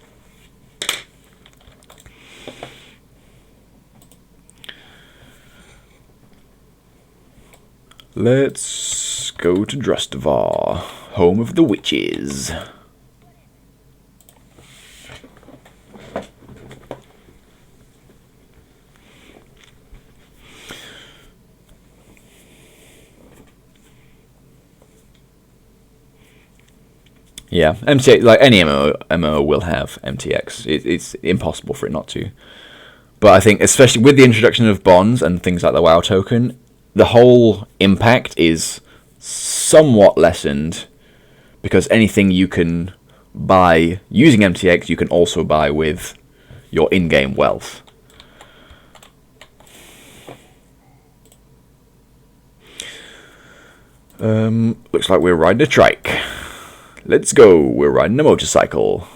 Let's go to Drustavar, home of the witches. Yeah, MTX, like any MMO will have MTX. It's impossible for it not to. But I think, especially with the introduction of bonds and things like the WoW token, the whole impact is somewhat lessened, because anything you can buy using MTX, you can also buy with your in-game wealth. Looks like we're riding a trike. Let's go, we're riding a motorcycle.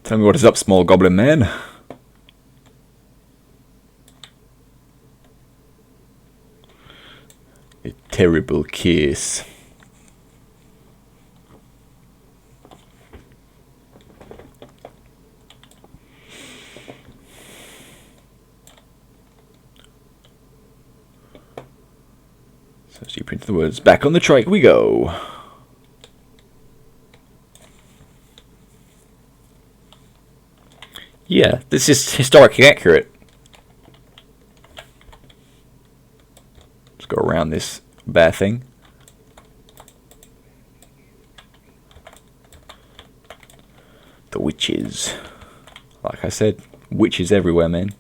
Tell me what is up, small goblin man. A terrible kiss. So she printed the words, back on the trike we go. Yeah, this is historically accurate. Let's go around this bear thing. The witches. Like I said, witches everywhere, man.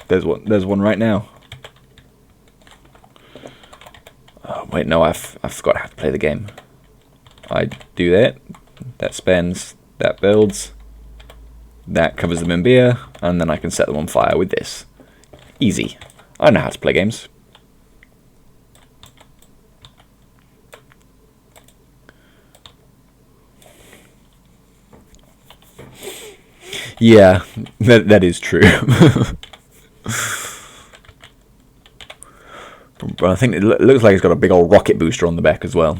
There's one right now. Oh, wait, no, I forgot how to play the game. I do that. That spends, that builds, that covers them in beer, and then I can set them on fire with this. Easy. I know how to play games. Yeah, that is true. But I think it looks like it's got a big old rocket booster on the back as well.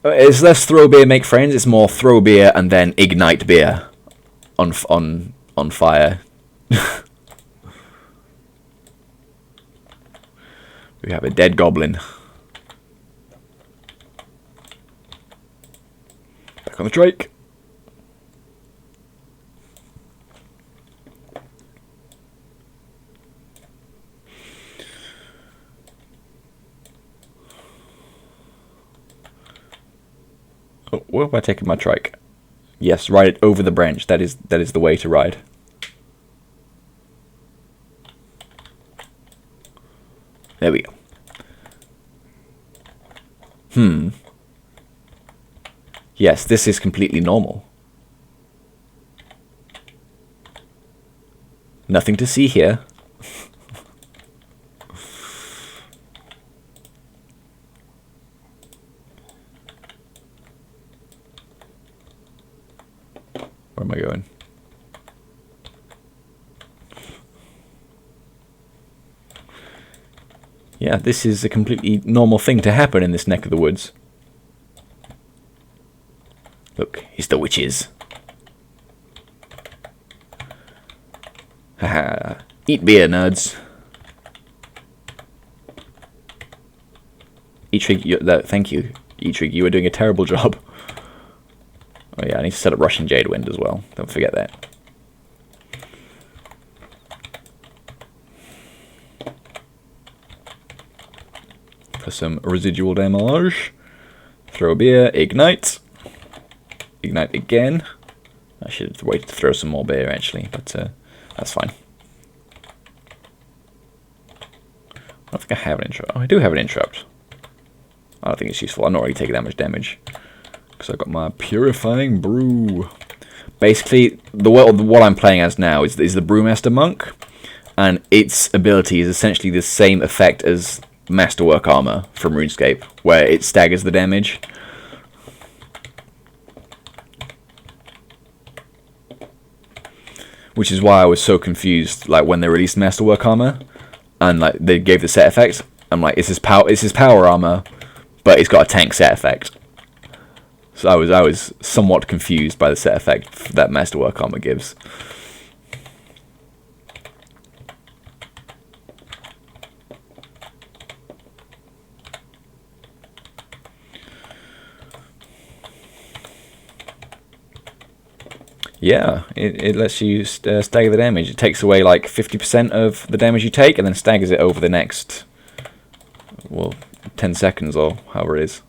It's less throw beer, make friends. It's more throw beer and then ignite beer on fire. We have a dead goblin. Back on the trike. Oh, where am I taking my trike? Yes, ride it over the branch. That is the way to ride. There we go. Yes, this is completely normal. Nothing to see here. Where am I going? Yeah, this is a completely normal thing to happen in this neck of the woods. Look, it's the witches. Haha. Eat beer, nerds. Eitrig, thank you. Eitrig, you were doing a terrible job. Oh yeah, I need to set up Russian Jadewind as well. Don't forget that. For some residual damage. Throw a beer, ignite. Ignite again. I should have waited to throw some more beer actually, but that's fine. I don't think I have an interrupt. Oh, I do have an interrupt. I don't think it's useful. I'm not really taking that much damage. Because I've got my Purifying Brew. Basically, what I'm playing as now is the Brewmaster Monk. and its ability is essentially the same effect as Masterwork Armor from RuneScape, where it staggers the damage. Which is why I was so confused, like when they released Masterwork Armor, and like they gave the set effect. I'm like, it's his power armor, but it's got a tank set effect. So I was somewhat confused by the set effect that Masterwork Armor gives. Yeah, it lets you stagger the damage. It takes away like 50% of the damage you take, and then staggers it over the next, well, 10 seconds or however it is.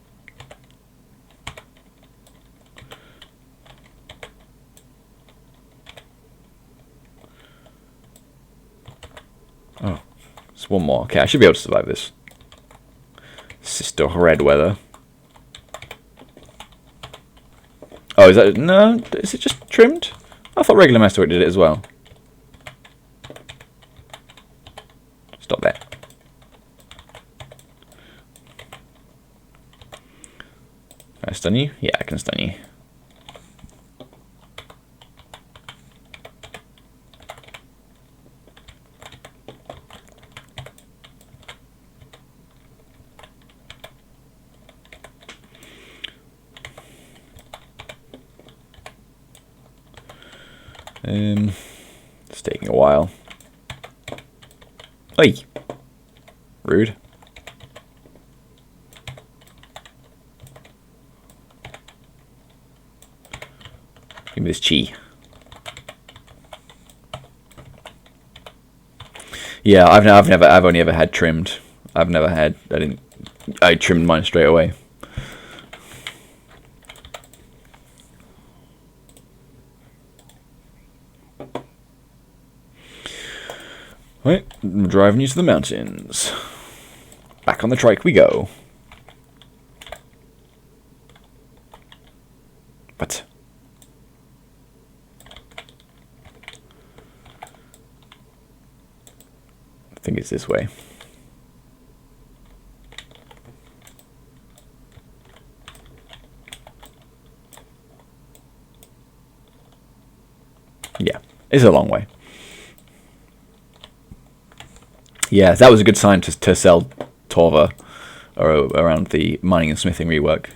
Oh, it's one more. Okay, I should be able to survive this. Sister Red Weather. Oh, is that... No, is it just trimmed? I thought regular Masterwork did it as well. Stop there. Can I stun you? Yeah, I can stun you. It's taking a while. Oi! Rude. Give me this chi. Yeah, I've only ever had trimmed. I trimmed mine straight away. Right, I'm driving you to the mountains. Back on the trike we go. What? I think it's this way. Yeah, it's a long way. Yeah, that was a good sign to sell Torva around the mining and smithing rework.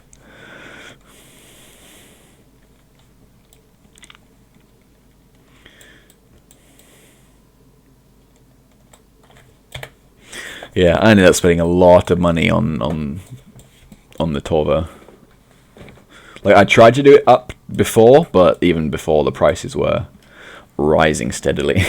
Yeah, I ended up spending a lot of money on the Torva. Like, I tried to do it up before, but even before, the prices were rising steadily.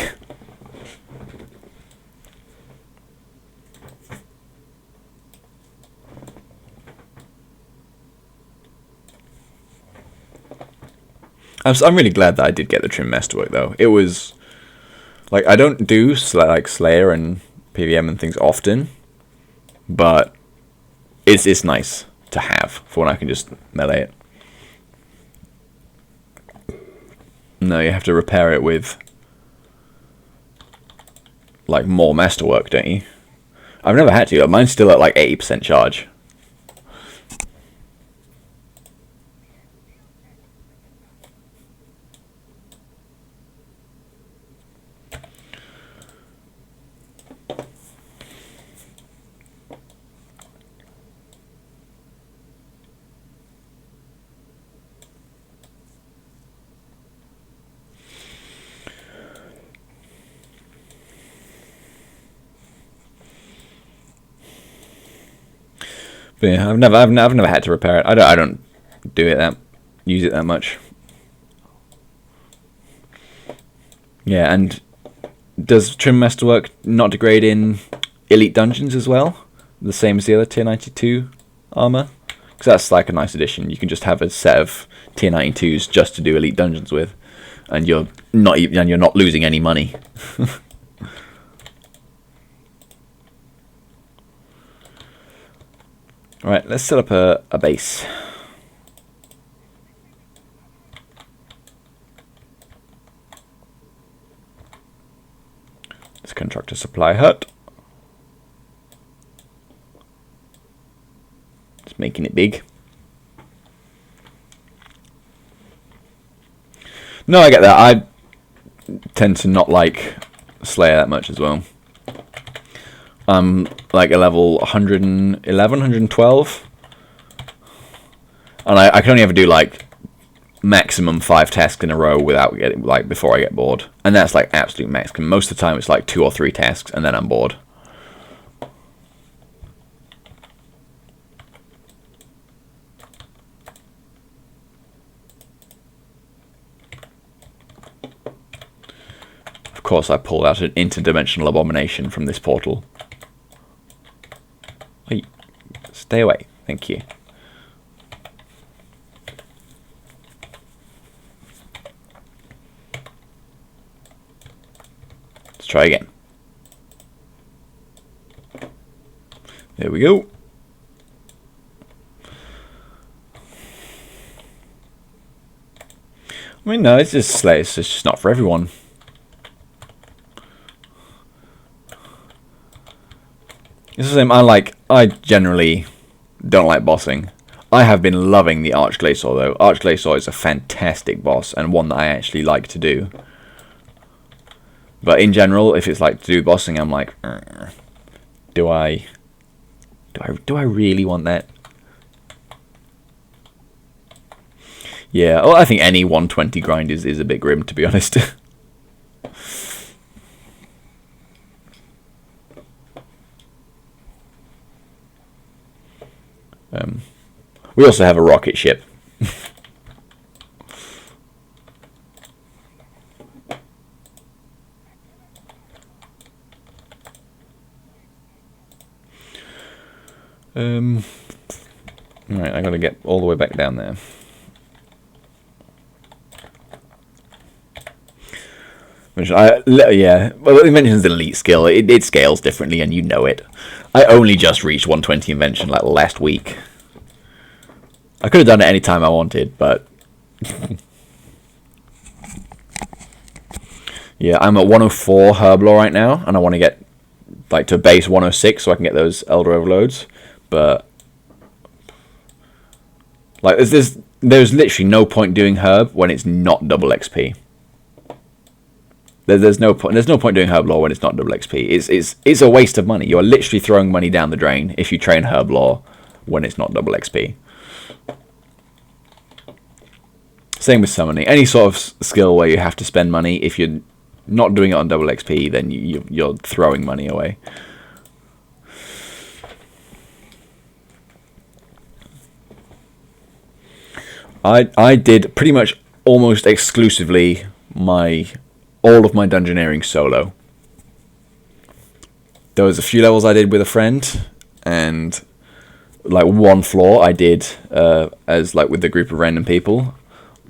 I'm really glad that I did get the trim masterwork though. It was like, I don't do like Slayer and PVM and things often, but it's nice to have for when I can just melee it. No, you have to repair it with like more masterwork, don't you? I've never had to. Mine's still at like 80% charge. But yeah, I've never had to repair it. I don't use it that much. Yeah, and does Trim Masterwork not degrade in Elite Dungeons as well? The same as the other Tier 92 armor? Because that's like a nice addition. You can just have a set of Tier 92s just to do Elite Dungeons with, and you're not losing any money. Alright, let's set up a base. Let's Tractor supply hut. Just making it big. No, I get that. I tend to not like Slayer that much as well. I'm like a level 111, 112. And I can only ever do like maximum 5 tasks in a row without getting, like, before I get bored. And that's like absolute maximum. Most of the time it's like 2 or 3 tasks and then I'm bored. Of course I pulled out an interdimensional abomination from this portal. Hey, stay away. Thank you. Try again. There we go. I mean, no, it's just not for everyone. It's the same. I generally don't like bossing. I have been loving the Archglacior though. Archglacior is a fantastic boss and one that I actually like to do. But in general, if it's like to do bossing, I'm like, do I really want that? Yeah, well, I think any 120 grind is a bit grim, to be honest. We also have a rocket ship. Right, I gotta get all the way back down there. Which yeah, well, it mentions an elite skill. It scales differently, and you know it. I only just reached 120 invention like last week. I could have done it any time I wanted, but yeah, I'm at 104 Herblore right now, and I want to get like to base 106 so I can get those Elder Overloads. But like, there's literally no point doing Herb when it's not double XP. There's no point doing Herb Lore when it's not double XP. It's a waste of money. You're literally throwing money down the drain if you train Herb Lore when it's not double XP. Same with summoning. Any sort of skill where you have to spend money, if you're not doing it on double XP, then you're throwing money away. I did pretty much almost exclusively all of my dungeoneering solo. There was a few levels I did with a friend, and like one floor I did as like with a group of random people,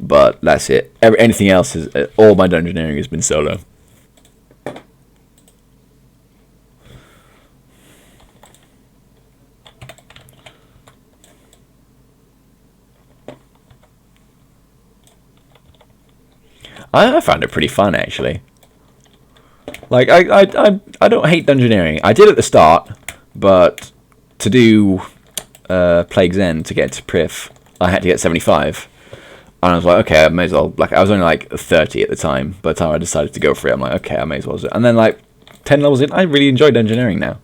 but that's it. Anything else is all my dungeoneering has been solo. I found it pretty fun, actually. Like, I don't hate dungeoneering. I did at the start, but to do Plague's End, to get to Prif, I had to get 75. And I was like, okay, I may as well. Like, I was only like 30 at the time. By the time I decided to go for it, I'm like, okay, I may as well do it. And then, like, 10 levels in, I really enjoy dungeoneering now.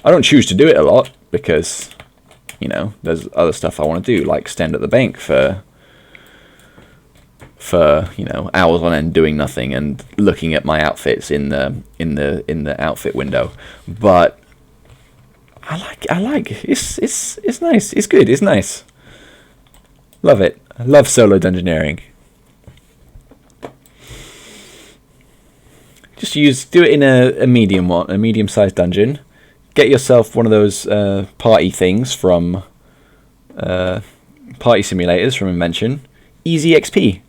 I don't choose to do it a lot, because, you know, there's other stuff I want to do, like stand at the bank for you know, hours on end doing nothing and looking at my outfits in the outfit window. But I like it's nice. It's good. It's nice. Love it. I love solo dungeoneering. Just do it in a medium-sized dungeon. Get yourself one of those party things from party simulators from Invention. Easy XP.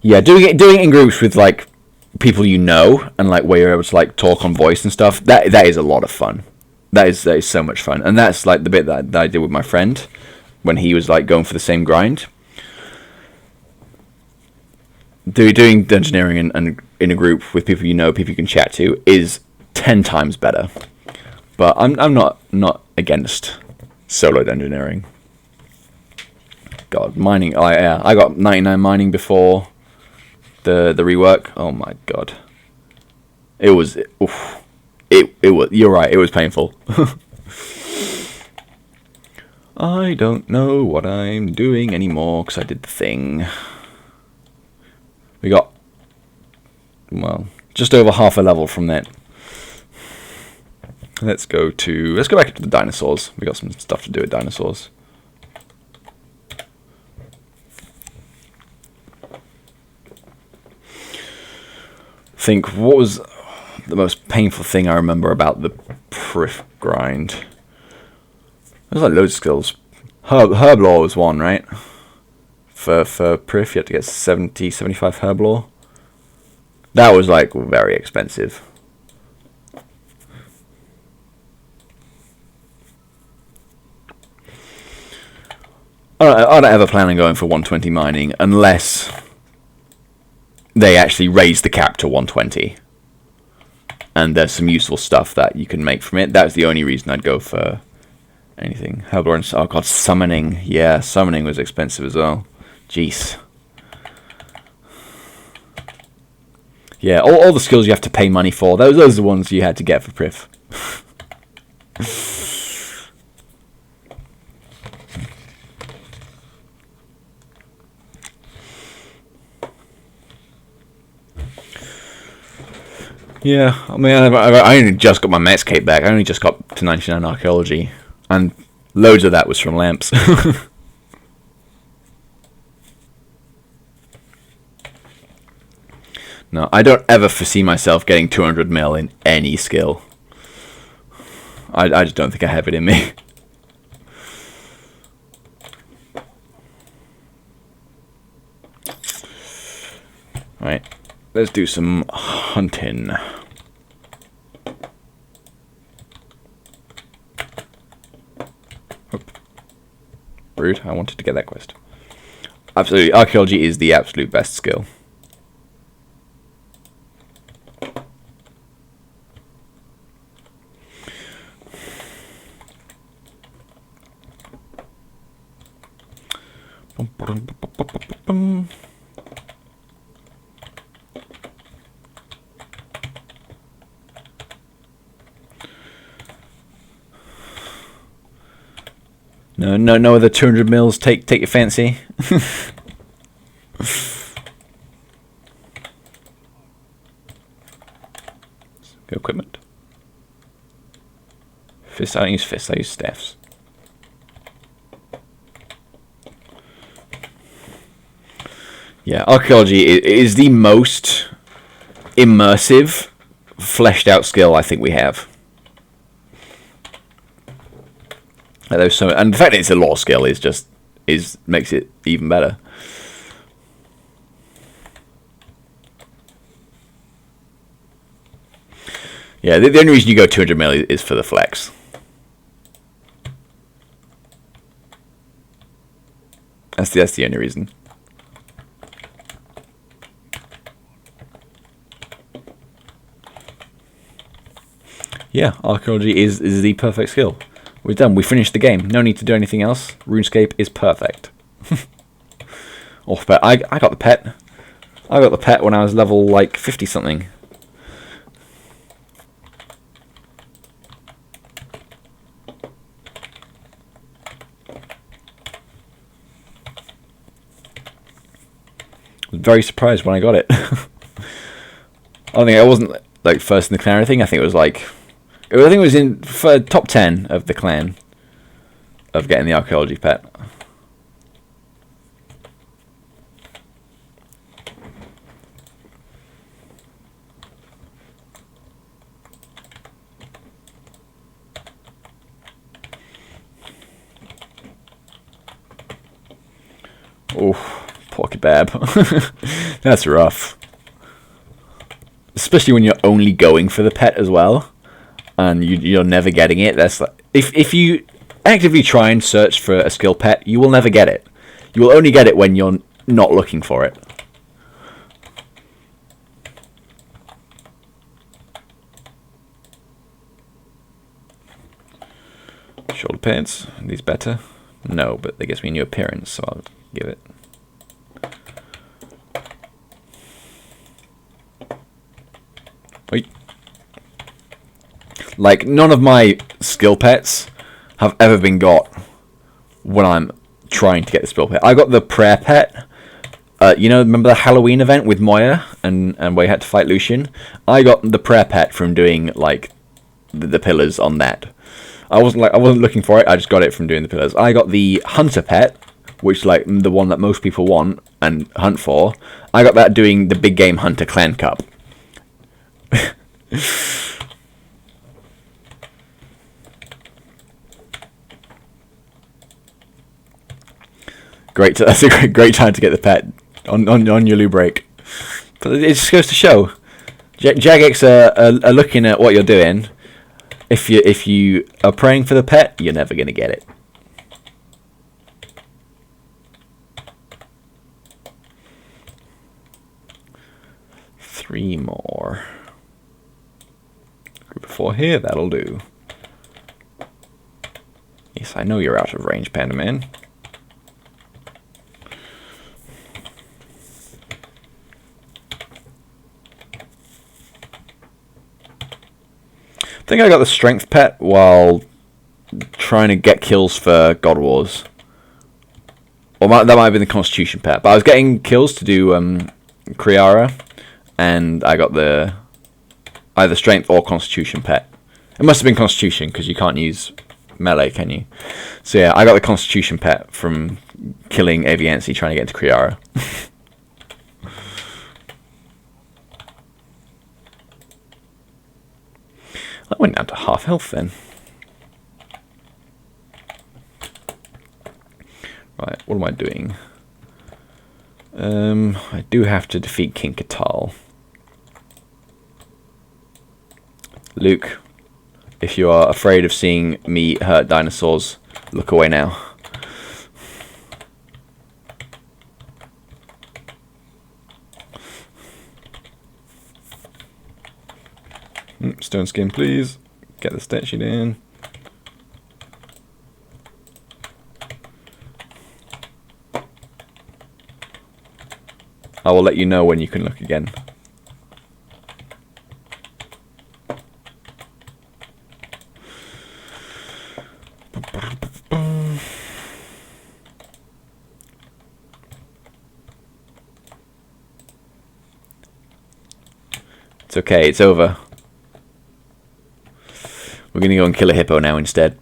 Yeah, doing it in groups with like people you know, and like where you're able to like talk on voice and stuff. That is a lot of fun. That is so much fun, and that's like the bit that I did with my friend when he was like going for the same grind. doing dungeoneering and in a group with people you know, people you can chat to, is 10 times better. But I'm not against solo dungeoneering. God, mining. Oh, yeah, I got 99 mining before the rework. Oh my god, it was. Oof. It was. You're right. It was painful. I don't know what I'm doing anymore because I did the thing. We got, well, just over half a level from that. Let's go back to the dinosaurs. We got some stuff to do with dinosaurs. Think what was the most painful thing I remember about the Prif grind. There's like loads of skills. Herb lore was one, right? For Prif, you had to get 75 herb lore. That was like very expensive. I don't ever plan on going for 120 mining unless they actually raise the cap to 120. And there's some useful stuff that you can make from it. That's the only reason I'd go for anything. Oh god, summoning. Yeah, summoning was expensive as well. Jeez. Yeah, all the skills you have to pay money for, those are the ones you had to get for Prif. Yeah, I mean, I only just got my Metscape back. I only just got to 99 archaeology, and loads of that was from lamps. No, I don't ever foresee myself getting 200 mil in any skill. I just don't think I have it in me. Right, let's do some hunting. Oop. Rude, I wanted to get that quest. Absolutely, archaeology is the absolute best skill. No other 200 mils take your fancy. Go equipment. Fists. I don't use fists. I use staffs. Yeah, archaeology is the most immersive, fleshed out skill I think we have. And the fact that it's a lore skill makes it even better. Yeah, the only reason you go 200 mil is for the flex. That's the only reason. Yeah, archaeology is the perfect skill. We're done. We finished the game. No need to do anything else. RuneScape is perfect. Oh, but I got the pet. I got the pet when I was level like 50 something. I was very surprised when I got it. I think I wasn't like first in the clan or anything. I think it was like, I think it was in top 10 of the clan of getting the archaeology pet. Oh, poor kebab. That's rough. Especially when you're only going for the pet as well, and you're never getting it. That's like, if you actively try and search for a skill pet, you will never get it. You will only get it when you're not looking for it. pants. Are these better? No, but they gives me a new appearance, so I'll give it. Wait. Like, none of my skill pets have ever been got when I'm trying to get the skill pet. I got the prayer pet. You know, remember the Halloween event with Moya and where you had to fight Lucian? I got the prayer pet from doing like the pillars on that. I wasn't looking for it. I just got it from doing the pillars. I got the hunter pet, which is like the one that most people want and hunt for. I got that doing the big game hunter clan cup. Great. That's a great time to get the pet on your loo break. But it just goes to show, Jagex are looking at what you're doing. If you are praying for the pet, you're never gonna get it. Three more. Group of 4 here. That'll do. Yes, I know you're out of range, Panda Man. I think I got the strength pet while trying to get kills for God Wars. Or that might have been the constitution pet. But I was getting kills to do Kriara, and I got the either strength or constitution pet. It must have been constitution, because you can't use melee, can you? So yeah, I got the constitution pet from killing Aviancy trying to get into Kriara. I went down to half health then. Right, what am I doing? I do have to defeat King Katal. Luke, if you are afraid of seeing me hurt dinosaurs, look away now. Stone skin, please. Get the stat sheet in. I will let you know when you can look again. It's okay, it's over. We're gonna go and kill a hippo now instead.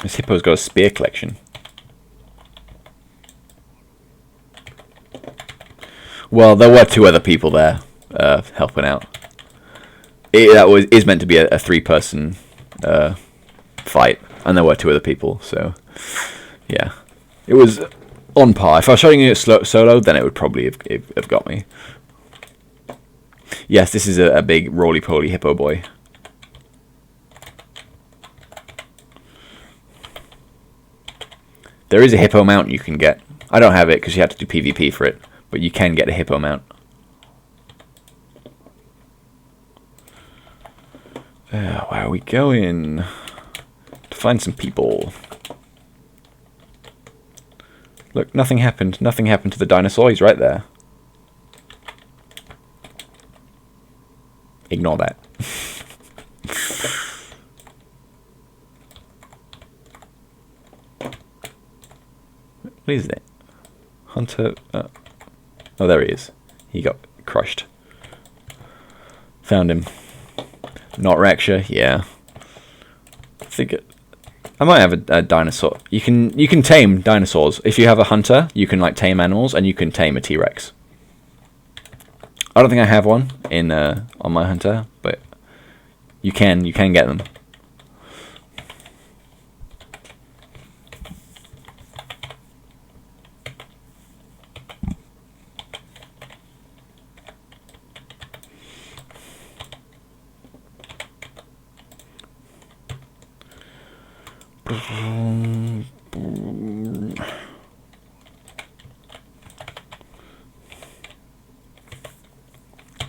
This hippo's got a spear collection. Well, there were 2 other people there helping out. That is meant to be a 3-person fight, and there were 2 other people. So, yeah, it was on par. If I was showing it solo, then it would probably have got me. Yes, this is a big roly-poly hippo boy. There is a hippo mount you can get. I don't have it because you have to do PvP for it. But you can get a hippo mount. Where are we going? To find some people. Look, nothing happened. Nothing happened to the dinosaur. He's right there. Ignore that. What is it? Hunter... Oh, there he is. He got crushed. Found him. Not Rexha, yeah. I think I might have a dinosaur. You can tame dinosaurs. If you have a hunter, you can like tame animals, and you can tame a T-Rex. I don't think I have one in on my hunter, but you can get them.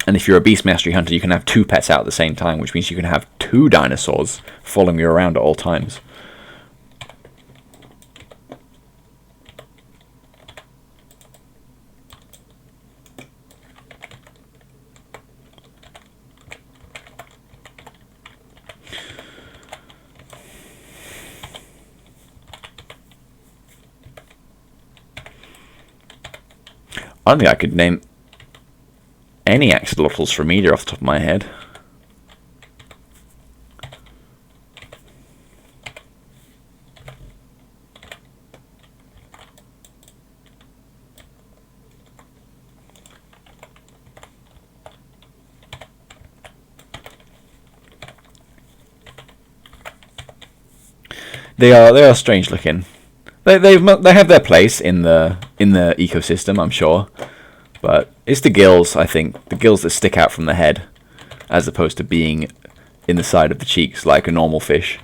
And if you're a beast mastery hunter, you can have 2 pets out at the same time, which means you can have 2 dinosaurs following you around at all times. I don't think I could name any axolotls from either off the top of my head. They are strange looking. They have their place in the ecosystem, I'm sure. But it's the gills, I think, the gills that stick out from the head, as opposed to being in the side of the cheeks like a normal fish.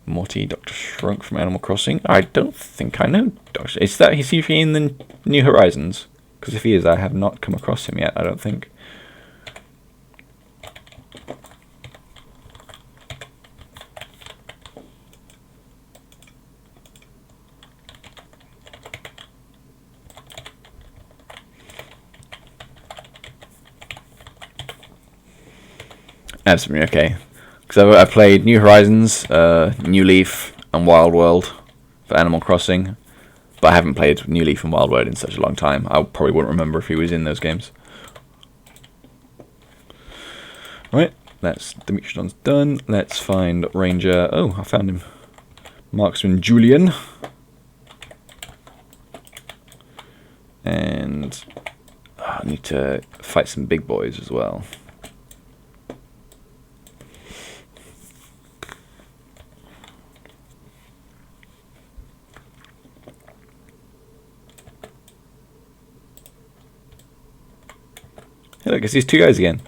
Morty, Dr. Shrunk from Animal Crossing. I don't think I know Dr. Is he in the New Horizons? Because if he is, I have not come across him yet, I don't think. Absolutely okay. Because I played New Horizons, New Leaf, and Wild World for Animal Crossing, but I haven't played New Leaf and Wild World in such a long time. I probably wouldn't remember if he was in those games. Right, that's Demetrius done. Let's find Ranger. Oh, I found him. Marksman Julian. And I need to fight some big boys as well. Hey, look, it's these 2 guys again.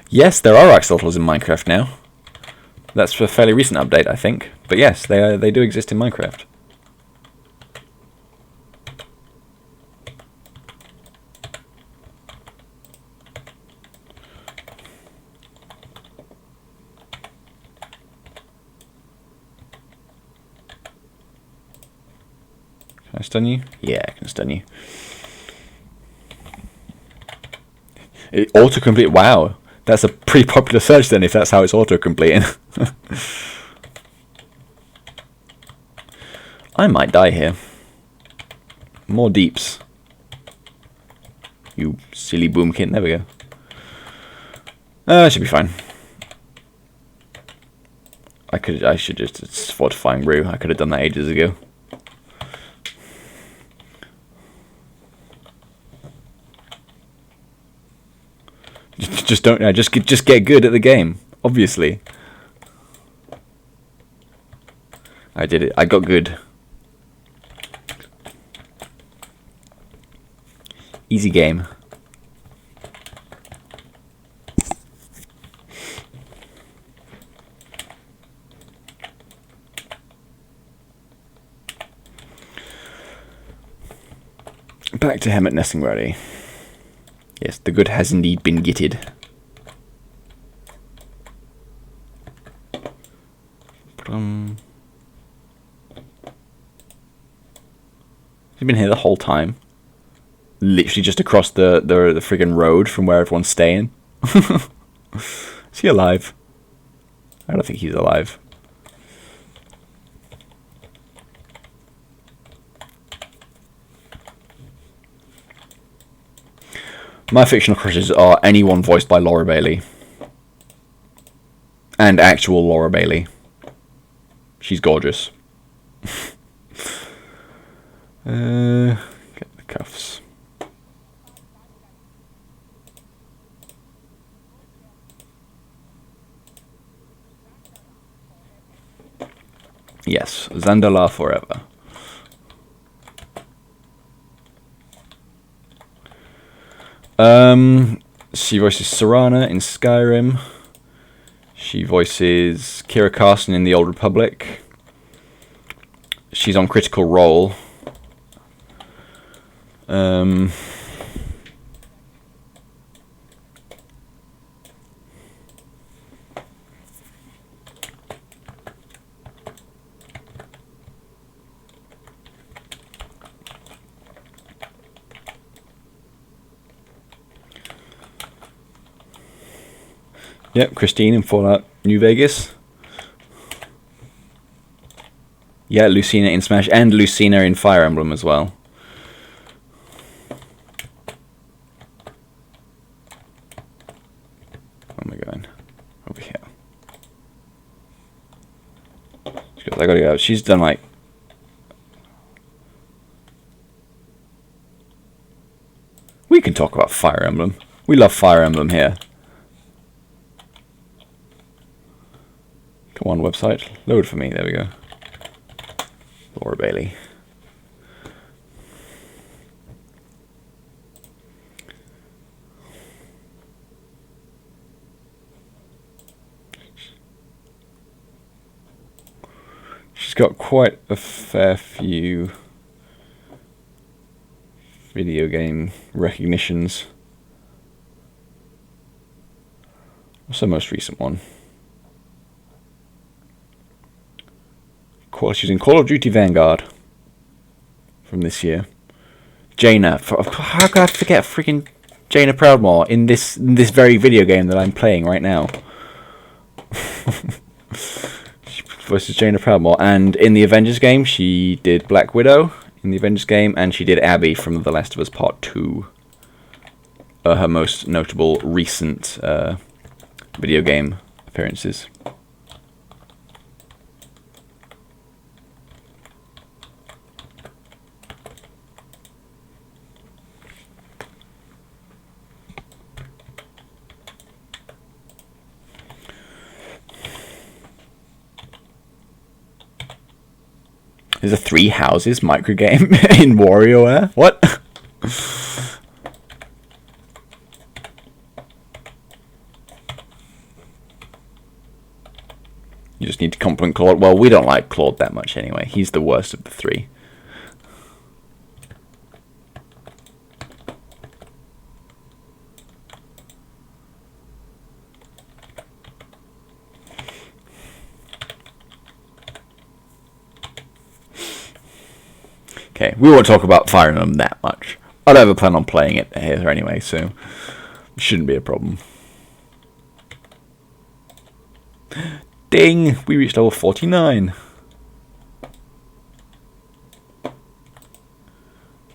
Yes, there are axolotls in Minecraft now. That's a fairly recent update, I think. But yes, they do exist in Minecraft. Can I stun you? Yeah, I can stun you. Autocomplete. Wow. That's a pretty popular search then, if that's how it's auto-completing. I might die here. More deeps. You silly boomkin. There we go. Should be fine. I should just... It's fortifying brew. I could have done that ages ago. Just don't. Just get good at the game. Obviously, I did it. I got good. Easy game. Back to Hemet nesting ready. Yes, the good has indeed been gitted. He's been here the whole time. Literally just across the friggin' road from where everyone's staying. Is he alive? I don't think he's alive. My fictional crushes are anyone voiced by Laura Bailey. And actual Laura Bailey. She's gorgeous. Get the cuffs. Yes, Zandala forever. She voices Serana in Skyrim. She voices Kira Carson in The Old Republic. She's on Critical Role. Yep, Christine in Fallout New Vegas. Yeah, Lucina in Smash, and Lucina in Fire Emblem as well. Where am I going? Over here. She goes, I gotta go. She's done like... We can talk about Fire Emblem. We love Fire Emblem here. Come on, website. Load for me. There we go. Laura Bailey. She's got quite a fair few video game recognitions. What's the most recent one? She's in Call of Duty Vanguard from this year. Jaina. How could I forget freaking Jaina Proudmoore in this very video game that I'm playing right now? She voices Jaina Proudmoore, and in the Avengers game she did Black Widow in the Avengers game, and she did Abby from The Last of Us Part 2. Her most notable recent video game appearances. There's a 3 houses microgame in WarioWare? What? You just need to compliment Claude. Well, we don't like Claude that much anyway. He's the worst of the 3. Okay, we won't talk about Fire Emblem that much. I don't ever plan on playing it here anyway, so it shouldn't be a problem. Ding! We reached level 49.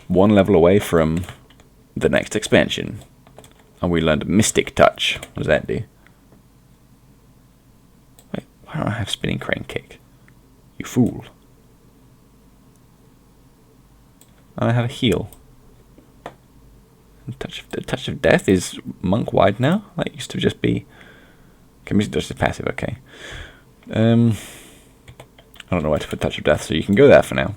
1 level away from the next expansion. And we learned Mystic Touch. What does that do? Wait, why don't I have Spinning Crane Kick? You fool. And I have a heal. Touch of Death is monk wide now. That used to just be. Okay, music just a passive. Okay. I don't know where to put Touch of Death, so you can go there for now.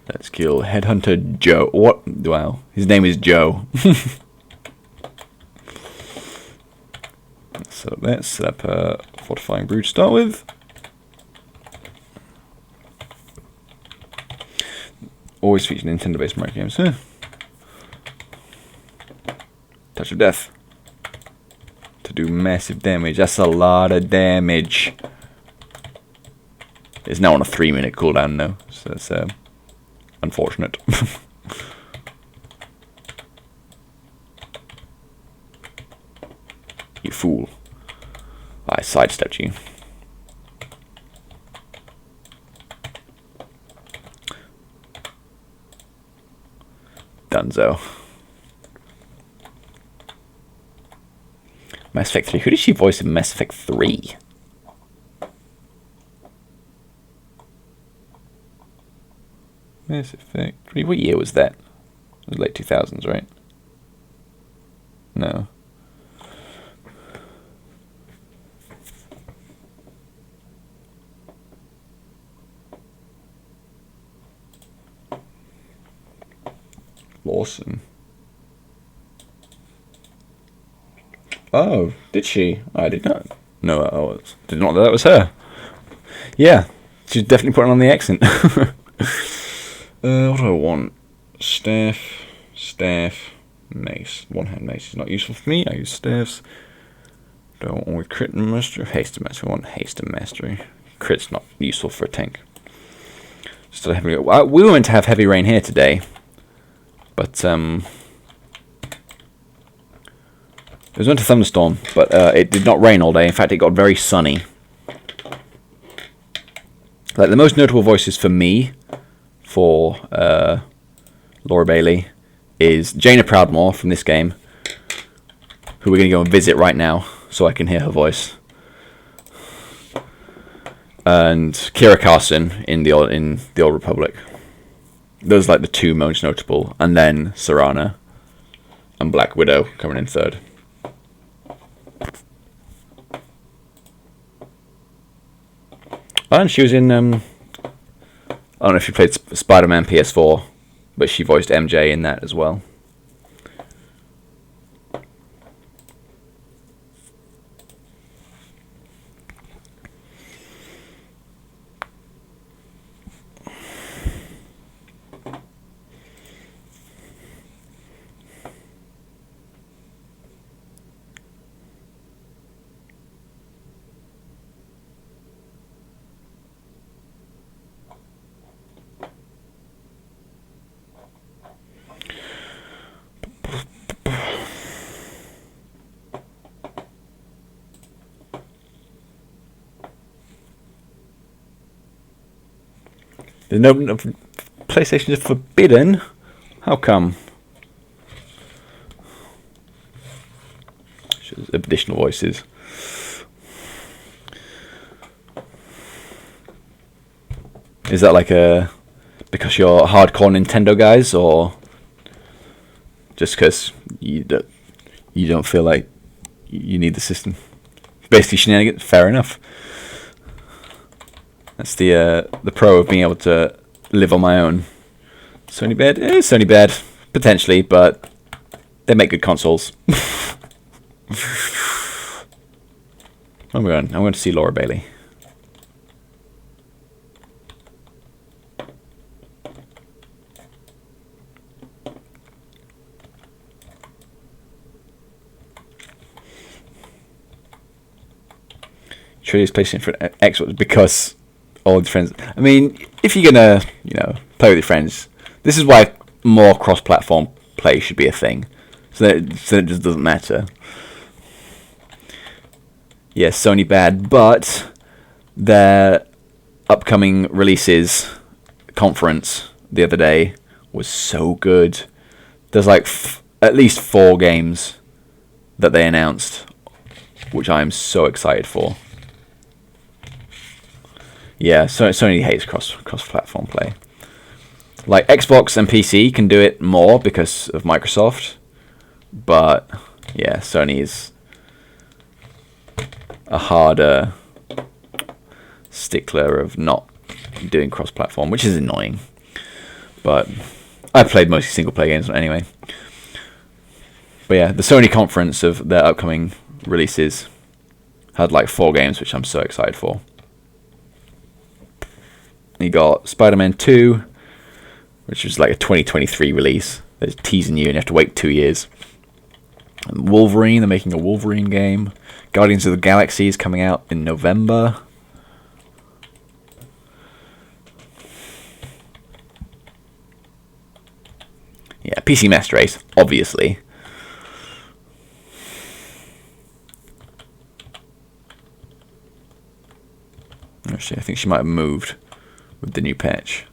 Let's kill Headhunter Joe. What? Wow. His name is Joe. So let's set up a fortifying brew to start with. Always feature Nintendo-based Mario games. Huh? Touch of Death. To do massive damage. That's a lot of damage. It's now on a 3-minute cooldown though. So it's unfortunate. You fool. I sidestepped you. Dunzo. Mass Effect 3. Who did she voice in Mass Effect 3? Mass Effect 3. What year was that? It was late 2000s, right? No. Lawson. Oh, did she? I did not know. Did not know that was her. Yeah, she's definitely putting on the accent. What do I want? Staff, mace. One-hand mace is not useful for me. I use staffs. Do I want one with crit and mastery? Haste and mastery. I want haste and mastery. Crit's not useful for a tank. We were meant to have heavy rain here today, but it was meant to thunderstorm, but it did not rain all day. In fact, it got very sunny. Like, the most notable voices for me, for Laura Bailey, is Jaina Proudmoore from this game, who we're going to go and visit right now, so I can hear her voice. And Kira Carson in the Old Republic. Those are like the two most notable. And then Serana and Black Widow coming in third. And she was in, I don't know if you played Spider-Man PS4, but she voiced MJ in that as well. There's no PlayStation is forbidden. How come? Additional voices. Is that like because you're hardcore Nintendo guys, or just because you don't feel like you need the system? Basically, shenanigans. Fair enough. That's the pro of being able to live on my own. Sony bad? Sony bad, potentially, but they make good consoles. I'm going to see Laura Bailey. Trade PlayStation for Xbox because all the friends. I mean, if you're gonna, play with your friends, this is why more cross-platform play should be a thing. So that it just doesn't matter. Yes, Sony bad, but their upcoming releases conference the other day was so good. There's like at least 4 games that they announced, which I am so excited for. Yeah, Sony hates cross-platform play. Like, Xbox and PC can do it more because of Microsoft, but yeah, Sony is a harder stickler of not doing cross-platform, which is annoying. But I played mostly single-player games anyway. But yeah, the Sony conference of their upcoming releases had like 4 games, which I'm so excited for. You got Spider-Man 2, which is like a 2023 release. They're teasing you and you have to wait 2 years. And Wolverine, they're making a Wolverine game. Guardians of the Galaxy is coming out in November. Yeah, PC Master Race, obviously. Actually, I think she might have moved with the new patch.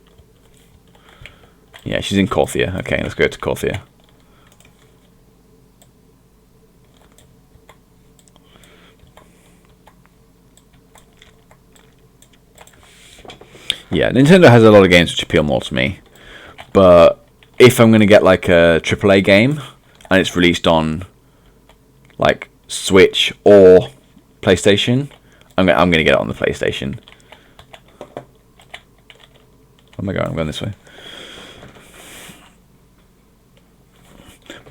Yeah, she's in Corthia. Okay, let's go to Corthia. Yeah, Nintendo has a lot of games which appeal more to me. But if I'm going to get like a AAA game and it's released on like Switch or PlayStation, I'm going to get it on the PlayStation. Oh my god, I'm going this way.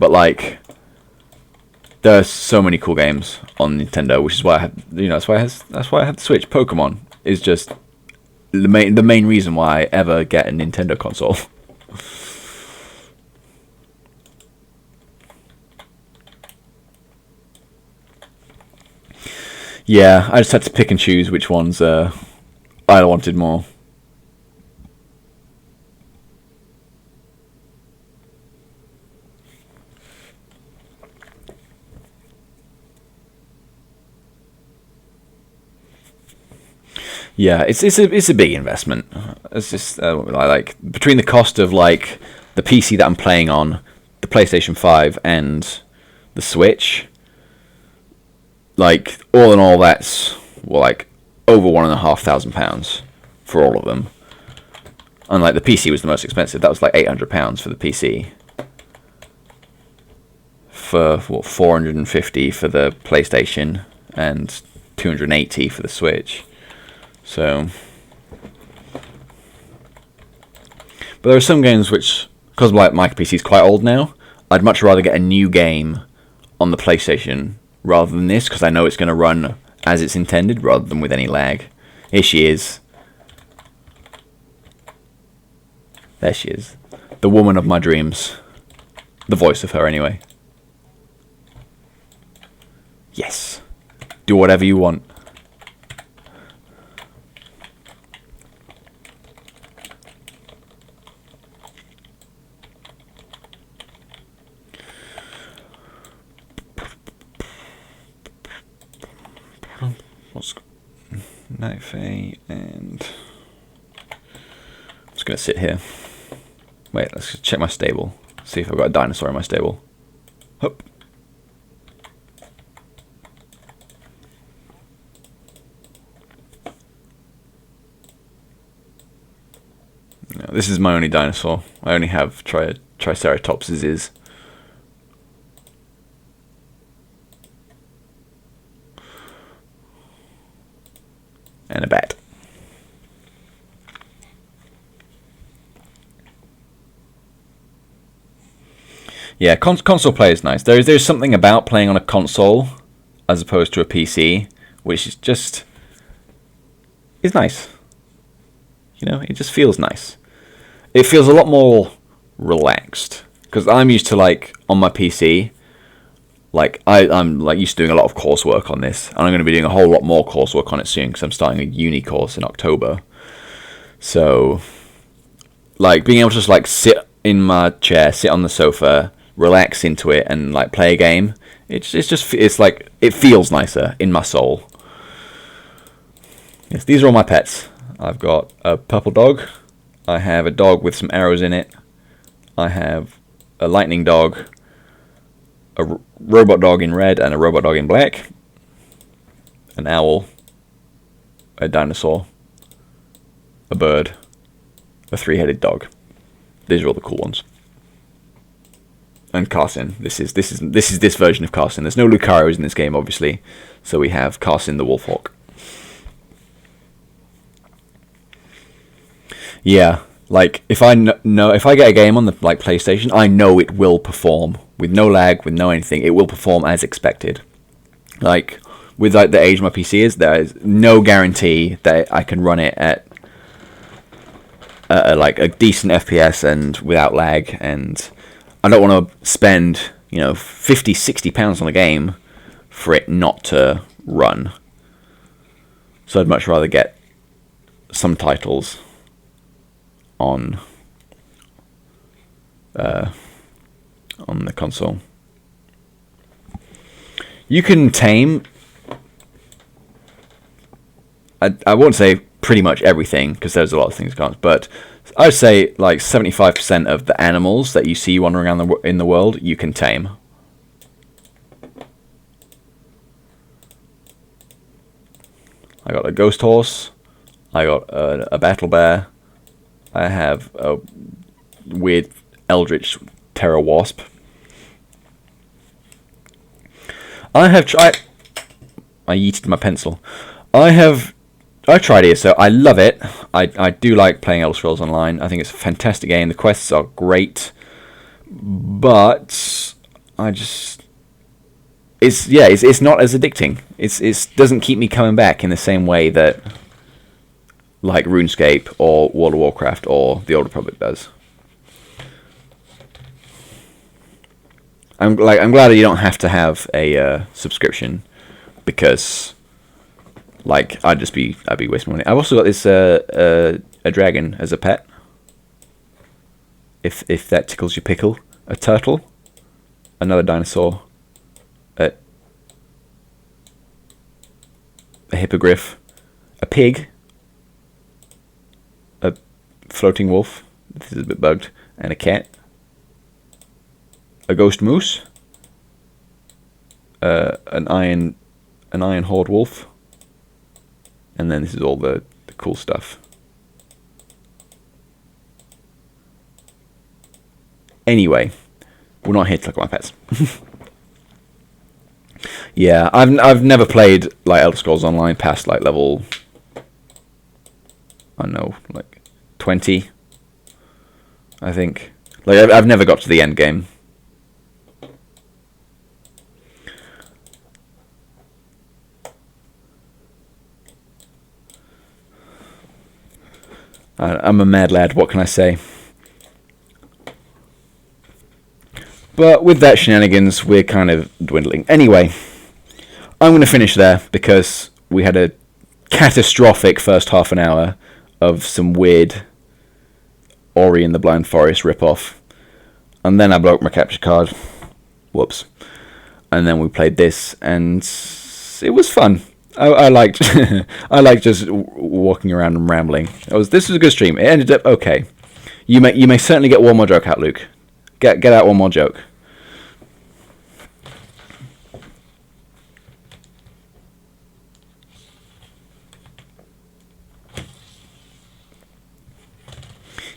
But like, there's so many cool games on Nintendo, which is why I have, that's why I have the Switch. Pokemon is just the main reason why I ever get a Nintendo console. Yeah, I just had to pick and choose which ones I wanted more. Yeah, it's a big investment. It's just like between the cost of like the PC that I'm playing on, the PlayStation 5, and the Switch. Like, all in all, that's like over £1,500 for all of them. And like the PC was the most expensive. That was like £800 for the PC. For what, 450 for the PlayStation and 280 for the Switch. So, but there are some games which, because like my PC is quite old now, I'd much rather get a new game on the PlayStation rather than this, because I know it's going to run as it's intended, rather than with any lag. Here she is. There she is. The woman of my dreams. The voice of her, anyway. Yes. Do whatever you want. What's Night Fae, and I'm just gonna sit here. Wait, let's check my stable. See if I've got a dinosaur in my stable. Hup. No, this is my only dinosaur. I only have Triceratopses. And a bat. Yeah, console play is nice. There's something about playing on a console as opposed to a PC, which is just is nice. It just feels nice. It feels a lot more relaxed, because I'm used to, like, on my PC, like I'm like used to doing a lot of coursework on this, and I'm going to be doing a whole lot more coursework on it soon, because I'm starting a uni course in October. So, like, being able to just like sit in my chair, sit on the sofa, relax into it, and like play a game, it's like it feels nicer in my soul. Yes, these are all my pets. I've got a purple dog. I have a dog with some arrows in it. I have a lightning dog, a robot dog in red, and a robot dog in black. An owl, a dinosaur, a bird, a three-headed dog. These are all the cool ones. And Carson. This is this version of Carson. There's no Lucarios in this game, obviously, so we have Carson the Wolfhawk. Yeah, like if I if I get a game on the like PlayStation, I know it will perform with no lag, with no anything. It will perform as expected. Like with like the age my PC is, there is no guarantee that I can run it at like a decent FPS and without lag. And I don't want to spend £50-60 on a game for it not to run. So I'd much rather get some titles on the console. You can tame, I won't say pretty much everything, because there's a lot of things you can't, but I'd say like 75% of the animals that you see wandering around in the world, you can tame. I got a ghost horse, I got a battle bear, I have a weird eldritch terror wasp. I yeeted my pencil. I tried ESO. I love it. I do like playing Elder Scrolls Online. I think it's a fantastic game. The quests are great, but I just... It's not as addicting. It doesn't keep me coming back in the same way that like RuneScape or World of Warcraft or the Old Republic does. I'm glad that you don't have to have a subscription, because like I'd be wasting money. I've also got this a dragon as a pet. If that tickles your pickle, a turtle, another dinosaur, a hippogriff, a pig, a floating wolf, this is a bit bugged, and a cat, a ghost moose, an iron horde wolf, and then this is all the cool stuff. Anyway, we're not here to talk about pets. Yeah, I've never played like Elder Scrolls Online past like level, I don't know, like 20, I think. Like I've never got to the end game. I'm a mad lad, what can I say? But with that shenanigans, we're kind of dwindling. Anyway, I'm going to finish there, because we had a catastrophic first half an hour of some weird Ori and the Blind Forest ripoff. And then I broke my capture card. Whoops. And then we played this, and it was fun. I liked I liked just walking around and rambling. This was a good stream. It ended up okay. You may certainly get one more joke out, Luke. Get out one more joke.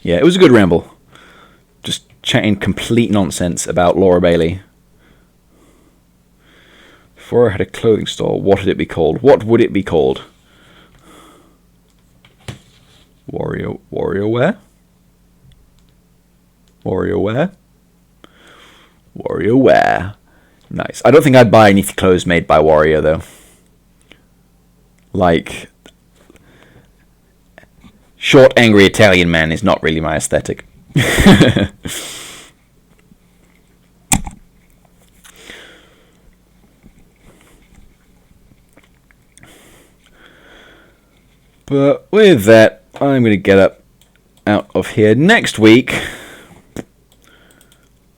Yeah, it was a good ramble. Just chatting complete nonsense about Laura Bailey. Before I had a clothing store, what would it be called? What would it be called? Wario wear? Wario wear? Wario wear. Nice. I don't think I'd buy any clothes made by Wario, though. Like, short, angry Italian man is not really my aesthetic. But with that, I'm going to get out of here. Next week,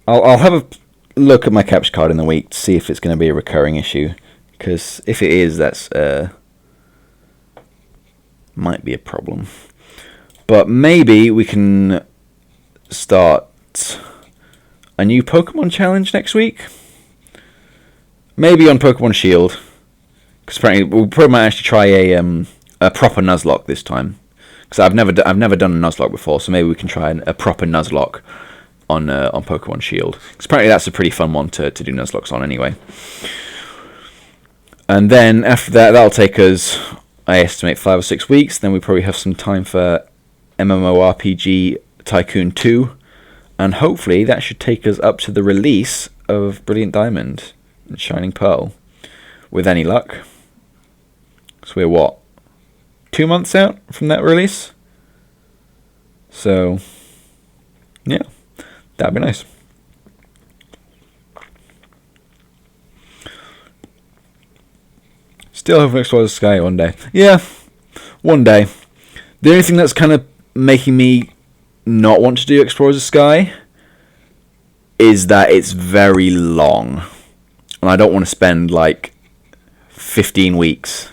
I'll have a look at my capture card in the week to see if it's going to be a recurring issue. Because if it is, that's might be a problem. But maybe we can start a new Pokemon challenge next week. Maybe on Pokemon Shield. Because apparently we'll probably might actually try a proper Nuzlocke this time, because I've never done a Nuzlocke before, so maybe we can try a proper Nuzlocke on Pokemon Shield, because apparently that's a pretty fun one to do Nuzlocks on anyway. And then after that, that'll take us, I estimate, 5 or 6 weeks. Then we probably have some time for MMORPG Tycoon 2, and hopefully that should take us up to the release of Brilliant Diamond and Shining Pearl, with any luck. So we're what, 2 months out from that release? So, yeah, that'd be nice. Still hoping to explore the sky one day. Yeah, one day. The only thing that's kind of making me not want to do Explore the Sky is that it's very long. And I don't want to spend like 15 weeks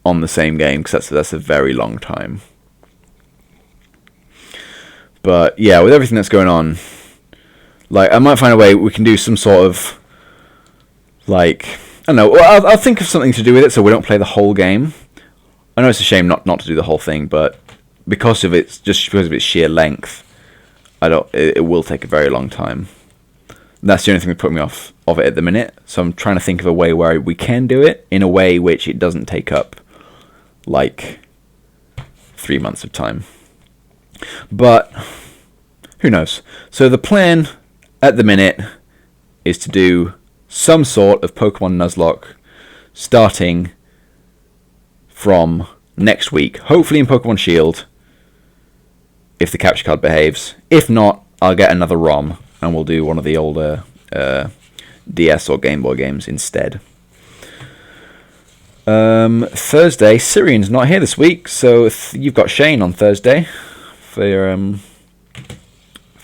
on the same game, because that's a very long time. But yeah, with everything that's going on, like I might find a way we can do some sort of, like, I don't know, I'll think of something to do with it so we don't play the whole game. I know it's a shame not to do the whole thing, but because of its sheer length, it will take a very long time. That's the only thing that put me off of it at the minute. So I'm trying to think of a way where we can do it in a way which it doesn't take up like 3 months of time. But who knows? So the plan at the minute is to do some sort of Pokemon Nuzlocke starting from next week. Hopefully in Pokemon Shield, if the capture card behaves. If not, I'll get another ROM and we'll do one of the older DS or Game Boy games instead. Thursday, Syrian's not here this week, so you've got Shane on Thursday for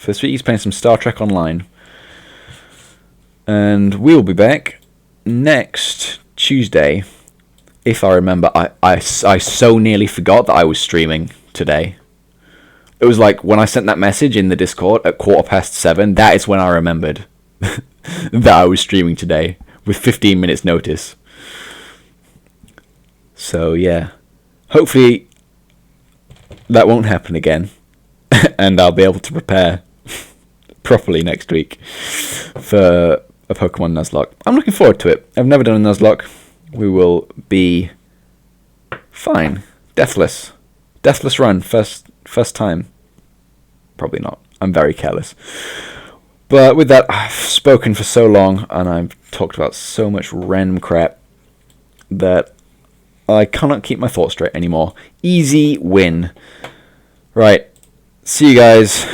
this week. He's playing some Star Trek Online, and we'll be back next Tuesday. If I remember, I so nearly forgot that I was streaming today. It was like when I sent that message in the Discord at 7:15. That is when I remembered that I was streaming today with 15 minutes notice. So yeah, hopefully that won't happen again, and I'll be able to prepare properly next week for a Pokemon Nuzlocke. I'm looking forward to it. I've never done a Nuzlocke. We will be fine. Deathless run. First time. Probably not. I'm very careless. But with that, I've spoken for so long and I've talked about so much random crap that I cannot keep my thoughts straight anymore. Easy win. Right. See you guys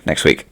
next week.